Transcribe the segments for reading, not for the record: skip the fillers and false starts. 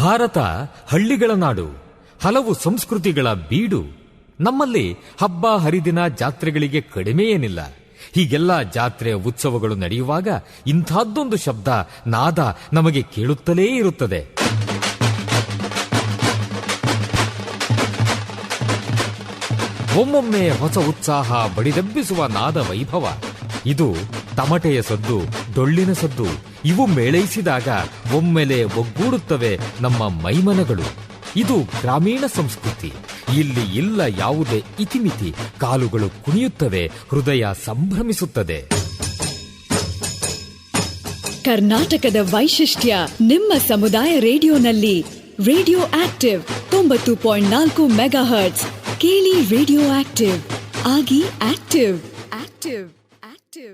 ಭಾರತ ಹಳ್ಳಿಗಳ ನಾಡು, ಹಲವು ಸಂಸ್ಕೃತಿಗಳ ಬೀಡು. ನಮ್ಮಲ್ಲಿ ಹಬ್ಬ ಹರಿದಿನ ಜಾತ್ರೆಗಳಿಗೆ ಕಡಿಮೆ ಏನಿಲ್ಲ. ಹೀಗೆಲ್ಲ ಜಾತ್ರೆ ಉತ್ಸವಗಳು ನಡೆಯುವಾಗ ಇಂಥದ್ದೊಂದು ಶಬ್ದ ನಾದ ನಮಗೆ ಕೇಳುತ್ತಲೇ ಇರುತ್ತದೆ. ಒಮ್ಮೊಮ್ಮೆ ಹೊಸ ಉತ್ಸಾಹ ಬಡಿದೆಬ್ಬಿಸುವ ನಾದ ವೈಭವ. ಇದು ತಮಟೆಯ ಸದ್ದು, ಡೊಳ್ಳಿನ ಸದ್ದು. ಇವು ಮೇಳೈಸಿದಾಗ ಒಮ್ಮೆಲೆ ಒಗ್ಗೂಡುತ್ತವೆ ನಮ್ಮ ಮೈಮನಗಳು. ಇದು ಗ್ರಾಮೀಣ ಸಂಸ್ಕೃತಿ. ಇಲ್ಲಿ ಇಲ್ಲ ಯಾವುದೇ ಇತಿಮಿತಿ. ಕಾಲುಗಳು ಕುಣಿಯುತ್ತವೆ, ಹೃದಯ ಸಂಭ್ರಮಿಸುತ್ತದೆ. ಕರ್ನಾಟಕದ ವೈಶಿಷ್ಟ್ಯ ನಿಮ್ಮ ಸಮುದಾಯ ರೇಡಿಯೋನಲ್ಲಿ. Radio Active 90.4 megahertz. ಕೇಳಿ ರೇಡಿಯೋ ಆಕ್ಟಿವ್. ಆಗಿ ಆಕ್ಟಿವ್ ಆಕ್ಟಿವ್ ಆಕ್ಟಿವ್.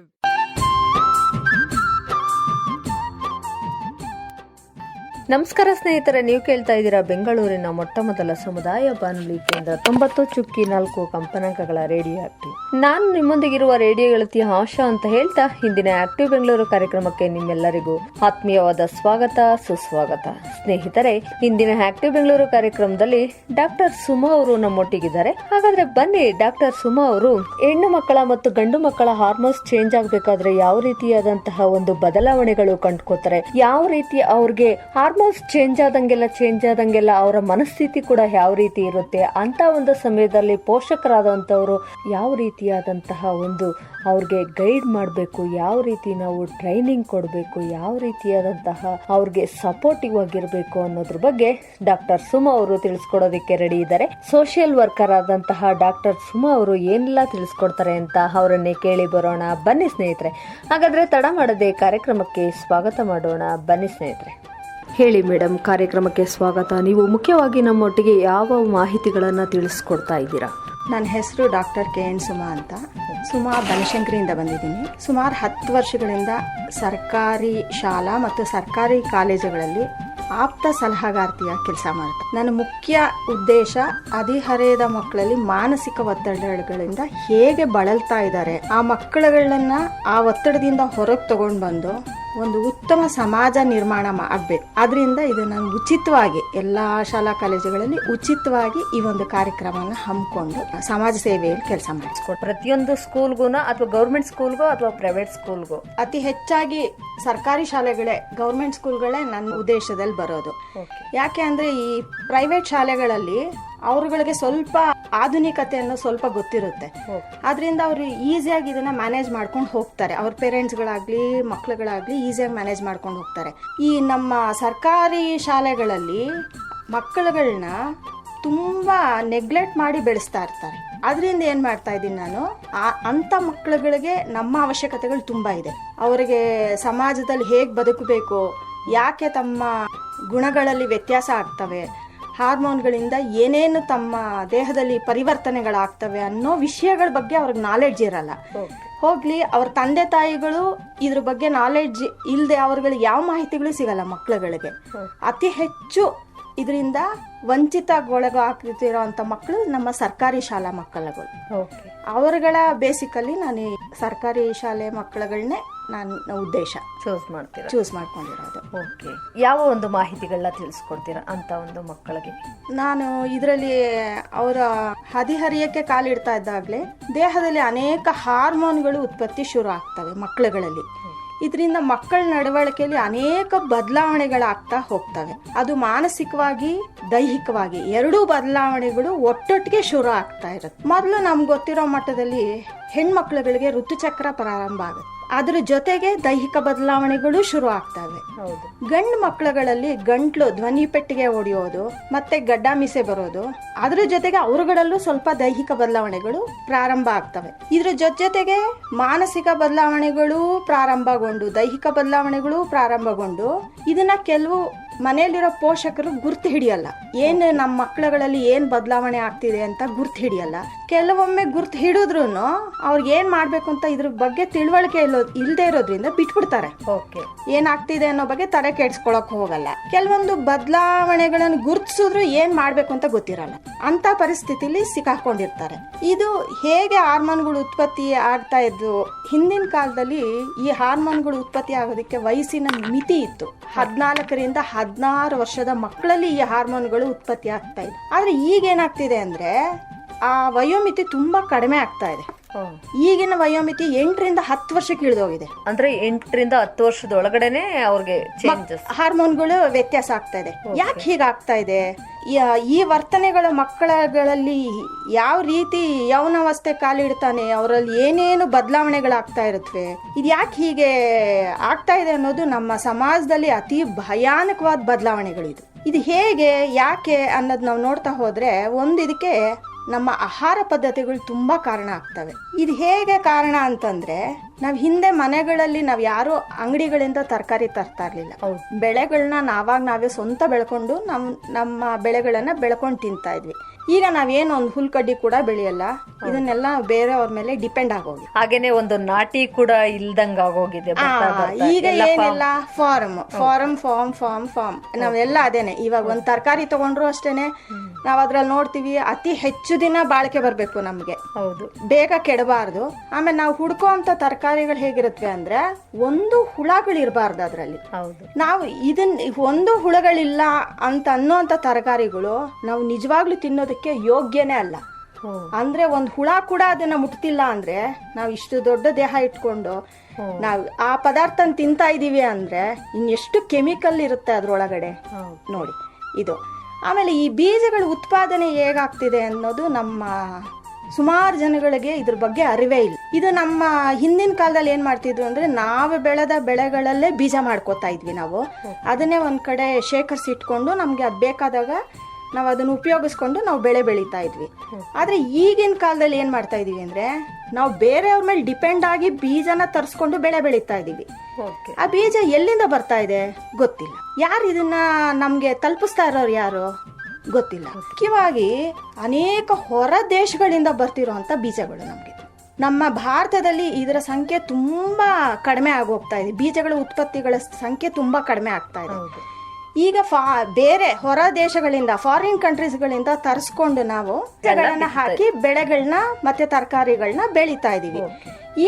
ನಮಸ್ಕಾರ ಸ್ನೇಹಿತರೆ, ನೀವು ಕೇಳ್ತಾ ಇದ್ದೀರಾ ಬೆಂಗಳೂರಿನ ಮೊಟ್ಟ ಮೊದಲ ಸಮುದಾಯ ಬಾನುಲಿ ಕೇಂದ್ರ 90.4 ಕಂಪನಾಂಕಗಳ ರೇಡಿಯೋ ಆಕ್ಟಿವ್. ನಾನು ನಿಮ್ಮೊಂದಿಗಿರುವ ರೇಡಿಯೋ ಗೆಳತಿ ಆಶಾ ಅಂತ ಹೇಳ್ತಾ ಇಂದಿನ ಆಕ್ಟಿವ್ ಬೆಂಗಳೂರು ಕಾರ್ಯಕ್ರಮಕ್ಕೆ ನಿಮ್ಮೆಲ್ಲರಿಗೂ ಆತ್ಮೀಯವಾದ ಸ್ವಾಗತ, ಸುಸ್ವಾಗತ. ಸ್ನೇಹಿತರೆ, ಇಂದಿನ ಆಕ್ಟಿವ್ ಬೆಂಗಳೂರು ಕಾರ್ಯಕ್ರಮದಲ್ಲಿ ಡಾಕ್ಟರ್ ಸುಮಾ ಅವರು ನಮ್ಮೊಟ್ಟಿಗಿದ್ದಾರೆ. ಹಾಗಾದ್ರೆ ಬನ್ನಿ, ಡಾಕ್ಟರ್ ಸುಮಾ ಅವರು ಹೆಣ್ಣು ಮಕ್ಕಳ ಮತ್ತು ಗಂಡು ಮಕ್ಕಳ ಹಾರ್ಮೋನ್ಸ್ ಚೇಂಜ್ ಆಗ್ಬೇಕಾದ್ರೆ ಯಾವ ರೀತಿಯಾದಂತಹ ಒಂದು ಬದಲಾವಣೆಗಳು ಕಂಡುಕೋತಾರೆ, ಯಾವ ರೀತಿ ಅವ್ರಿಗೆ ಹಾರ್ಮೋನ್ಸ್ ಚೇಂಜ್ ಆದಂಗೆಲ್ಲ ಅವರ ಮನಸ್ಥಿತಿ ಕೂಡ ಯಾವ ರೀತಿ ಇರುತ್ತೆ ಅಂತ ಒಂದು ಸಮಯದಲ್ಲಿ ಪೋಷಕರಾದಂಥವ್ರು ಯಾವ ರೀತಿಯಾದಂತಹ ಒಂದು ಅವ್ರಿಗೆ ಗೈಡ್ ಮಾಡಬೇಕು, ಯಾವ ರೀತಿ ನಾವು ಟ್ರೈನಿಂಗ್ ಕೊಡಬೇಕು, ಯಾವ ರೀತಿಯಾದಂತಹ ಅವ್ರಿಗೆ ಸಪೋರ್ಟಿವ್ ಆಗಿರಬೇಕು ಅನ್ನೋದ್ರ ಬಗ್ಗೆ ಡಾಕ್ಟರ್ ಸುಮಾ ಅವರು ತಿಳಿಸ್ಕೊಡೋದಕ್ಕೆ ರೆಡಿ ಇದ್ದಾರೆ. ಸೋಷಿಯಲ್ ವರ್ಕರ್ ಆದಂತಹ ಡಾಕ್ಟರ್ ಸುಮಾ ಅವರು ಏನೆಲ್ಲ ತಿಳಿಸ್ಕೊಡ್ತಾರೆ ಅಂತ ಅವರನ್ನೇ ಕೇಳಿ ಬರೋಣ. ಬನ್ನಿ ಸ್ನೇಹಿತರೆ, ಹಾಗಾದ್ರೆ ತಡ ಮಾಡದೆ ಕಾರ್ಯಕ್ರಮಕ್ಕೆ ಸ್ವಾಗತ ಮಾಡೋಣ. ಬನ್ನಿ ಸ್ನೇಹಿತರೆ. ಹೇಳಿ ಮೇಡಮ್, ಕಾರ್ಯಕ್ರಮಕ್ಕೆ ಸ್ವಾಗತ. ನೀವು ಮುಖ್ಯವಾಗಿ ನಮ್ಮೊಟ್ಟಿಗೆ ಯಾವ ಮಾಹಿತಿಗಳನ್ನು ತಿಳಿಸ್ಕೊಡ್ತಾ ಇದ್ದೀರಾ? ನನ್ನ ಹೆಸರು ಡಾಕ್ಟರ್ KN ಸುಮಾ ಅಂತ. ಸುಮಾ ಬನಶಂಕರಿಯಿಂದ ಬಂದಿದ್ದೀನಿ. ಸುಮಾರು 10 ವರ್ಷಗಳಿಂದ ಸರ್ಕಾರಿ ಶಾಲಾ ಮತ್ತು ಸರ್ಕಾರಿ ಕಾಲೇಜುಗಳಲ್ಲಿ ಆಪ್ತ ಸಲಹಾಗಾರ್ತಿಯಾಗಿ ಕೆಲಸ ಮಾಡ್ತಾರೆ. ನನ್ನ ಮುಖ್ಯ ಉದ್ದೇಶ ಹದಿಹರೆಯದ ಮಕ್ಕಳಲ್ಲಿ ಮಾನಸಿಕ ಒತ್ತಡಗಳಿಂದ ಹೇಗೆ ಬಳಲ್ತಾ ಇದ್ದಾರೆ, ಆ ಮಕ್ಕಳುಗಳನ್ನ ಆ ಒತ್ತಡದಿಂದ ಹೊರಗೆ ತಗೊಂಡು ಬಂದು ಒಂದು ಉತ್ತಮ ಸಮಾಜ ನಿರ್ಮಾಣ ಆಗ್ಬೇಕು. ಆದ್ರಿಂದ ಇದು ನಾನು ಉಚಿತವಾಗಿ ಎಲ್ಲಾ ಶಾಲಾ ಕಾಲೇಜುಗಳಲ್ಲಿ ಉಚಿತವಾಗಿ ಈ ಒಂದು ಕಾರ್ಯಕ್ರಮನ ಹಮ್ಮಿಕೊಂಡು ಸಮಾಜ ಸೇವೆಯಲ್ಲಿ ಕೆಲಸ ಮಾಡಿಸ್ಕೊಡ್ತೀನಿ. ಪ್ರತಿಯೊಂದು ಸ್ಕೂಲ್ಗೂ ಅಥವಾ ಗೌರ್ಮೆಂಟ್ ಸ್ಕೂಲ್ಗೂ ಅಥವಾ ಪ್ರೈವೇಟ್ ಸ್ಕೂಲ್ಗೂ? ಅತಿ ಹೆಚ್ಚಾಗಿ ಸರ್ಕಾರಿ ಶಾಲೆಗಳೇ, ಗೌರ್ಮೆಂಟ್ ಸ್ಕೂಲ್ಗಳೇ ನನ್ನ ಉದ್ದೇಶದಲ್ಲಿ ಬರೋದು. ಯಾಕೆ ಅಂದ್ರೆ ಈ ಪ್ರೈವೇಟ್ ಶಾಲೆಗಳಲ್ಲಿ ಅವ್ರಗಳಿಗೆ ಸ್ವಲ್ಪ ಆಧುನಿಕತೆಯನ್ನು ಸ್ವಲ್ಪ ಗೊತ್ತಿರುತ್ತೆ. ಆದ್ರಿಂದ ಅವರು ಈಸಿಯಾಗಿ ಇದನ್ನ ಮ್ಯಾನೇಜ್ ಮಾಡ್ಕೊಂಡು ಹೋಗ್ತಾರೆ. ಅವ್ರ ಪೇರೆಂಟ್ಸ್ಗಳಾಗ್ಲಿ ಮಕ್ಳುಗಳಾಗ್ಲಿ ಈಸಿಯಾಗಿ ಮ್ಯಾನೇಜ್ ಮಾಡ್ಕೊಂಡು ಹೋಗ್ತಾರೆ. ಈ ನಮ್ಮ ಸರ್ಕಾರಿ ಶಾಲೆಗಳಲ್ಲಿ ಮಕ್ಕಳುಗಳನ್ನ ತುಂಬಾ ನೆಗ್ಲೆಕ್ಟ್ ಮಾಡಿ ಬೆಳೆಸ್ತಾ ಇರ್ತಾರೆ. ಅದರಿಂದ ಏನ್ ಮಾಡ್ತಾ ಇದ್ದೀನಿ ನಾನು, ಅಂತ ಮಕ್ಕಳುಗಳಿಗೆ ನಮ್ಮ ಅವಶ್ಯಕತೆಗಳು ತುಂಬಾ ಇದೆ. ಅವರಿಗೆ ಸಮಾಜದಲ್ಲಿ ಹೇಗೆ ಬದುಕಬೇಕು, ಯಾಕೆ ತಮ್ಮ ಗುಣಗಳಲ್ಲಿ ವ್ಯತ್ಯಾಸ ಆಗ್ತವೆ, ಹಾರ್ಮೋನ್ಗಳಿಂದ ಏನೇನು ತಮ್ಮ ದೇಹದಲ್ಲಿ ಪರಿವರ್ತನೆಗಳಾಗ್ತವೆ ಅನ್ನೋ ವಿಷಯಗಳ ಬಗ್ಗೆ ಅವ್ರಿಗೆ ನಾಲೆಡ್ಜ್ ಇರಲ್ಲ. ಹೋಗ್ಲಿ, ಅವ್ರ ತಂದೆ ತಾಯಿಗಳು ಇದ್ರ ಬಗ್ಗೆ ನಾಲೆಡ್ಜ್ ಇಲ್ಲದೆ ಅವ್ರಿಗೆ ಯಾವ ಮಾಹಿತಿಗಳು ಸಿಗಲ್ಲ ಮಕ್ಕಳುಗಳಿಗೆ. ಅತಿ ಹೆಚ್ಚು ಇದರಿಂದ ವಂಚಿತಗೊಳಗಾಗ್ತಿರೋ ಅಂತ ಮಕ್ಕಳು ನಮ್ಮ ಸರ್ಕಾರಿ ಶಾಲಾ ಮಕ್ಕಳುಗಳು. ಅವರುಗಳ ಬೇಸಿಕಲಿ ನಾನು ಸರ್ಕಾರಿ ಶಾಲೆ ಮಕ್ಕಳುಗಳನ್ನೇ ನಾನು ಉದ್ದೇಶ ಚೂಸ್ ಮಾಡ್ಕೊಂಡಿರೋದು. ಓಕೆ, ಯಾವ ಒಂದು ಮಾಹಿತಿಗಳನ್ನ ತಿಳಿಸ್ಕೊಡ್ತೀರಾ ಅಂತ ಒಂದು ಮಕ್ಕಳಿಗೆ? ನಾನು ಇದರಲ್ಲಿ ಅವರ ಹದಿಹರಿಯಕ್ಕೆ ಕಾಲಿಡ್ತಾ ಇದ್ದಾಗಲೇ ದೇಹದಲ್ಲಿ ಅನೇಕ ಹಾರ್ಮೋನ್ಗಳು ಉತ್ಪತ್ತಿ ಶುರು ಆಗ್ತವೆ ಮಕ್ಕಳುಗಳಲ್ಲಿ. ಇದರಿಂದ ಮಕ್ಕಳ ನಡವಳಿಕೆಯಲ್ಲಿ ಅನೇಕ ಬದಲಾವಣೆಗಳಾಗ್ತಾ ಹೋಗ್ತವೆ. ಅದು ಮಾನಸಿಕವಾಗಿ ದೈಹಿಕವಾಗಿ ಎರಡೂ ಬದಲಾವಣೆಗಳು ಒಟ್ಟೊಟ್ಟಿಗೆ ಶುರು ಆಗ್ತಾ ಇರುತ್ತೆ. ಮೊದಲು ನಮ್ಗೆ ಗೊತ್ತಿರೋ ಮಟ್ಟದಲ್ಲಿ ಹೆಣ್ಮಕ್ಳುಗಳಿಗೆ ಋತುಚಕ್ರ ಪ್ರಾರಂಭ ಆಗುತ್ತೆ, ಅದ್ರ ಜೊತೆಗೆ ದೈಹಿಕ ಬದಲಾವಣೆಗಳು ಶುರು ಆಗ್ತವೆ. ಗಂಡು ಮಕ್ಕಳುಗಳಲ್ಲಿ ಗಂಟ್ಲು ಧ್ವನಿ ಪೆಟ್ಟಿಗೆ ಹೊಡೆಯೋದು ಮತ್ತೆ ಗಡ್ಡ ಮೀಸೆ ಬರೋದು, ಅದ್ರ ಜೊತೆಗೆ ಅವರುಗಳಲ್ಲೂ ಸ್ವಲ್ಪ ದೈಹಿಕ ಬದಲಾವಣೆಗಳು ಪ್ರಾರಂಭ ಆಗ್ತವೆ. ಇದ್ರ ಜೊತೆಗೆ ಮಾನಸಿಕ ಬದಲಾವಣೆಗಳು ಪ್ರಾರಂಭಗೊಂಡು ದೈಹಿಕ ಬದಲಾವಣೆಗಳು ಪ್ರಾರಂಭಗೊಂಡು ಇದನ್ನ ಕೆಲವು ಮನೆಯಲ್ಲಿರೋ ಪೋಷಕರು ಗುರ್ತು ಹಿಡಿಯಲ್ಲ. ಏನ್ ನಮ್ಮ ಮಕ್ಕಳುಗಳಲ್ಲಿ ಏನ್ ಬದಲಾವಣೆ ಆಗ್ತಿದೆ ಅಂತ ಗುರ್ತು ಹಿಡಿಯಲ್ಲ. ಕೆಲವೊಮ್ಮೆ ಗುರ್ತು ಹಿಡಿದ್ರು ಅವ್ರಿಗೆ ಏನ್ ಮಾಡ್ಬೇಕು ಅಂತ ಇದ್ರ ಬಗ್ಗೆ ತಿಳುವಳಿಕೆ ಇಲ್ಲದೆ ಇರೋದ್ರಿಂದ ಬಿಟ್ಬಿಡ್ತಾರೆ. ಓಕೆ. ಏನಾಗ್ತಿದೆ ಅನ್ನೋ ಬಗ್ಗೆ ತಲೆ ಕೆಡ್ಸ್ಕೊಳಕ್ ಹೋಗಲ್ಲ. ಕೆಲವೊಂದು ಬದಲಾವಣೆಗಳನ್ನು ಗುರ್ತಿಸಿದ್ರು ಏನ್ ಮಾಡ್ಬೇಕು ಅಂತ ಗೊತ್ತಿರಲ್ಲ. ಅಂತ ಪರಿಸ್ಥಿತಿಲಿ ಸಿಕ್ಕಾಕೊಂಡಿರ್ತಾರೆ. ಇದು ಹೇಗೆ ಹಾರ್ಮೋನ್ಗಳು ಉತ್ಪತ್ತಿ ಆಗ್ತಾ ಇದ್ದು, ಹಿಂದಿನ ಕಾಲದಲ್ಲಿ ಈ ಹಾರ್ಮೋನ್ಗಳು ಉತ್ಪತ್ತಿ ಆಗೋದಕ್ಕೆ ವಯಸ್ಸಿನ ಮಿತಿ ಇತ್ತು. 14ರಿಂದ 16 ವರ್ಷದ ಮಕ್ಕಳಲ್ಲಿ ಈ ಹಾರ್ಮೋನ್ಗಳು ಉತ್ಪತ್ತಿ ಆಗ್ತಾ ಇದೆ. ಆದ್ರೆ ಈಗ ಏನಾಗ್ತಿದೆ ಅಂದ್ರೆ ಆ ವಯೋಮಿತಿ ತುಂಬಾ ಕಡಿಮೆ ಆಗ್ತಾ ಇದೆ. ಈಗಿನ ವಯೋಮಿತಿ 8ರಿಂದ 10 ವರ್ಷಕ್ಕೆ ಇಳಿದೋಗಿದೆ. ಅಂದ್ರೆ 8ರಿಂದ 10 ವರ್ಷದ ಒಳಗಡೆನೆ ಅವ್ರಿಗೆ ಚೇಂಜಸ್, ಹಾರ್ಮೋನ್ಗಳು ವ್ಯತ್ಯಾಸ ಆಗ್ತಾ ಇದೆ. ಯಾಕೆ ಹೀಗಾಗ್ತಾ ಇದೆ? ಈ ವರ್ತನೆಗಳ ಮಕ್ಕಳಗಳಲ್ಲಿ ಯಾವ ರೀತಿ ಯೌವನಾವಸ್ಥೆ ಕಾಲಿಡ್ತಾನೆ, ಅವರಲ್ಲಿ ಏನೇನು ಬದಲಾವಣೆಗಳಾಗ್ತಾ ಇರುತ್ತವೆ, ಇದು ಯಾಕೆ ಹೀಗೆ ಆಗ್ತಾ ಇದೆ ಅನ್ನೋದು ನಮ್ಮ ಸಮಾಜದಲ್ಲಿ ಅತಿ ಭಯಾನಕವಾದ ಬದಲಾವಣೆಗಳಿದು. ಇದು ಹೇಗೆ, ಯಾಕೆ ಅನ್ನೋದು ನಾವು ನೋಡ್ತಾ ಹೋದ್ರೆ ಇದಕ್ಕೆ ನಮ್ಮ ಆಹಾರ ಪದ್ಧತಿಗಳು ತುಂಬಾ ಕಾರಣ ಆಗ್ತವೆ. ಇದು ಹೇಗೆ ಕಾರಣ ಅಂತಂದ್ರೆ, ನಾವ್ ಹಿಂದೆ ಮನೆಗಳಲ್ಲಿ ನಾವ್ ಯಾರು ಅಂಗಡಿಗಳಿಂದ ತರಕಾರಿ ತರ್ತಾ ಇರ್ಲಿಲ್ಲ. ಬೆಳೆಗಳನ್ನ ನಾವೇ ಸ್ವಂತ ಬೆಳ್ಕೊಂಡು ನಮ್ಮ ಬೆಳೆಗಳನ್ನ ಬೆಳ್ಕೊಂಡು ತಿಂತಾ ಇದ್ವಿ. ಈಗ ನಾವೇನು ಒಂದು ಹುಲ್ಕಡ್ಡಿ ಕೂಡ ಬೆಳೆಯಲ್ಲ, ಇದನ್ನೆಲ್ಲ ಬೇರೆಯವ್ರ ಮೇಲೆ ಡಿಪೆಂಡ್ ಆಗೋಗಿ, ಹಾಗೇನೆ ಒಂದು ನಾಟಿ ಕೂಡ ಇಲ್ದಂಗ ಆಗೋಗಿದೆ. ಈಗ ಏನಿಲ್ಲ, ಫಾರ್ಮ್ ನಾವೆಲ್ಲ ಅದೇನೆ. ಇವಾಗ ಒಂದ್ ತರಕಾರಿ ತಗೊಂಡ್ರು ಅಷ್ಟೇನೆ, ನಾವ್ ಅದ್ರಲ್ಲಿ ನೋಡ್ತೀವಿ ಅತಿ ಹೆಚ್ಚು ದಿನ ಬಾಳಿಕೆ ಬರ್ಬೇಕು ನಮ್ಗೆ. ಹೌದು, ಬೇಗ ಕೆಡಬಾರ್ದು. ಆಮೇಲೆ ನಾವು ಹುಡ್ಕೋ ಅಂತ ತರಕಾರಿಗಳು ಹೇಗಿರುತ್ತವೆ ಅಂದ್ರೆ ಒಂದು ಹುಳಗಳಿರ್ಬಾರ್ದು ಅದ್ರಲ್ಲಿ. ನಾವು ಒಂದು ಹುಳಗಳಿಲ್ಲ ಅಂತ ಅನ್ನೋಂತ ತರಕಾರಿಗಳು ನಾವು ನಿಜವಾಗ್ಲೂ ತಿನ್ನೋದಕ್ಕೆ ಯೋಗ್ಯನೇ ಅಲ್ಲ. ಅಂದ್ರೆ ಒಂದ್ ಹುಳ ಕೂಡ ಅದನ್ನ ಮುಟ್ತಿಲ್ಲ ಅಂದ್ರೆ, ನಾವ್ ಇಷ್ಟು ದೊಡ್ಡ ದೇಹ ಇಟ್ಕೊಂಡು ನಾವ್ ಆ ಪದಾರ್ಥ ತಿಂತಾ ಇದೀವಿ ಅಂದ್ರೆ ಇನ್ನೆಷ್ಟು ಕೆಮಿಕಲ್ ಇರುತ್ತೆ ಅದ್ರೊಳಗಡೆ ನೋಡಿ ಇದು. ಆಮೇಲೆ ಈ ಬೀಜಗಳ ಉತ್ಪಾದನೆ ಹೇಗಾಗ್ತಿದೆ ಅನ್ನೋದು ನಮ್ಮ ಸುಮಾರು ಜನಗಳಿಗೆ ಇದ್ರ ಬಗ್ಗೆ ಅರಿವೇ ಇಲ್ಲ. ಇದು ನಮ್ಮ ಹಿಂದಿನ ಕಾಲದಲ್ಲಿ ಏನ್ ಮಾಡ್ತಿದ್ವಿ ಅಂದ್ರೆ, ನಾವು ಬೆಳೆದ ಬೆಳೆಗಳಲ್ಲೇ ಬೀಜ ಮಾಡ್ಕೋತಾ ಇದ್ವಿ. ನಾವು ಅದನ್ನೇ ಒಂದ್ ಕಡೆ ಶೇಖರಿಸಿಟ್ಕೊಂಡು ನಮ್ಗೆ ಅದ್ ಬೇಕಾದಾಗ ನಾವು ಅದನ್ನ ಉಪಯೋಗಿಸ್ಕೊಂಡು ನಾವು ಬೆಳೆ ಬೆಳೀತಾ ಇದ್ವಿ. ಆದ್ರೆ ಈಗಿನ ಕಾಲದಲ್ಲಿ ಏನ್ ಮಾಡ್ತಾ ಇದೀವಿ ಅಂದ್ರೆ, ನಾವು ಬೇರೆಯವ್ರ ಮೇಲೆ ಡಿಪೆಂಡ್ ಆಗಿ ಬೀಜನ ತರಿಸ್ಕೊಂಡು ಬೆಳೆ ಬೆಳೀತಾ ಇದೀವಿ. ಆ ಬೀಜ ಎಲ್ಲಿಂದ ಬರ್ತಾ ಇದೆ ಗೊತ್ತಿಲ್ಲ. ಯಾರು ಇದನ್ನ ನಮ್ಗೆ ತಲುಪಿಸ್ತಾ ಇರೋರು ಯಾರು ಗೊತ್ತಿಲ್ಲ. ಮುಖ್ಯವಾಗಿ ಅನೇಕ ಹೊರ ದೇಶಗಳಿಂದ ಬರ್ತಿರೋಂಥ ಬೀಜಗಳು ನಮ್ಗೆ. ನಮ್ಮ ಭಾರತದಲ್ಲಿ ಇದರ ಸಂಖ್ಯೆ ತುಂಬಾ ಕಡಿಮೆ ಆಗೋಗ್ತಾ ಇದೆ. ಬೀಜಗಳ ಉತ್ಪತ್ತಿಗಳ ಸಂಖ್ಯೆ ತುಂಬಾ ಕಡಿಮೆ ಆಗ್ತಾ ಇದೆ. ಈಗ ಬೇರೆ ಹೊರ ದೇಶಗಳಿಂದ, ಫಾರಿನ್ ಕಂಟ್ರೀಸ್ಗಳಿಂದ ತರಿಸ್ಕೊಂಡು ನಾವು ಬೀಜಗಳನ್ನ ಹಾಕಿ ಬೆಳೆಗಳನ್ನ ಮತ್ತೆ ತರಕಾರಿಗಳನ್ನ ಬೆಳೀತಾ ಇದೀವಿ.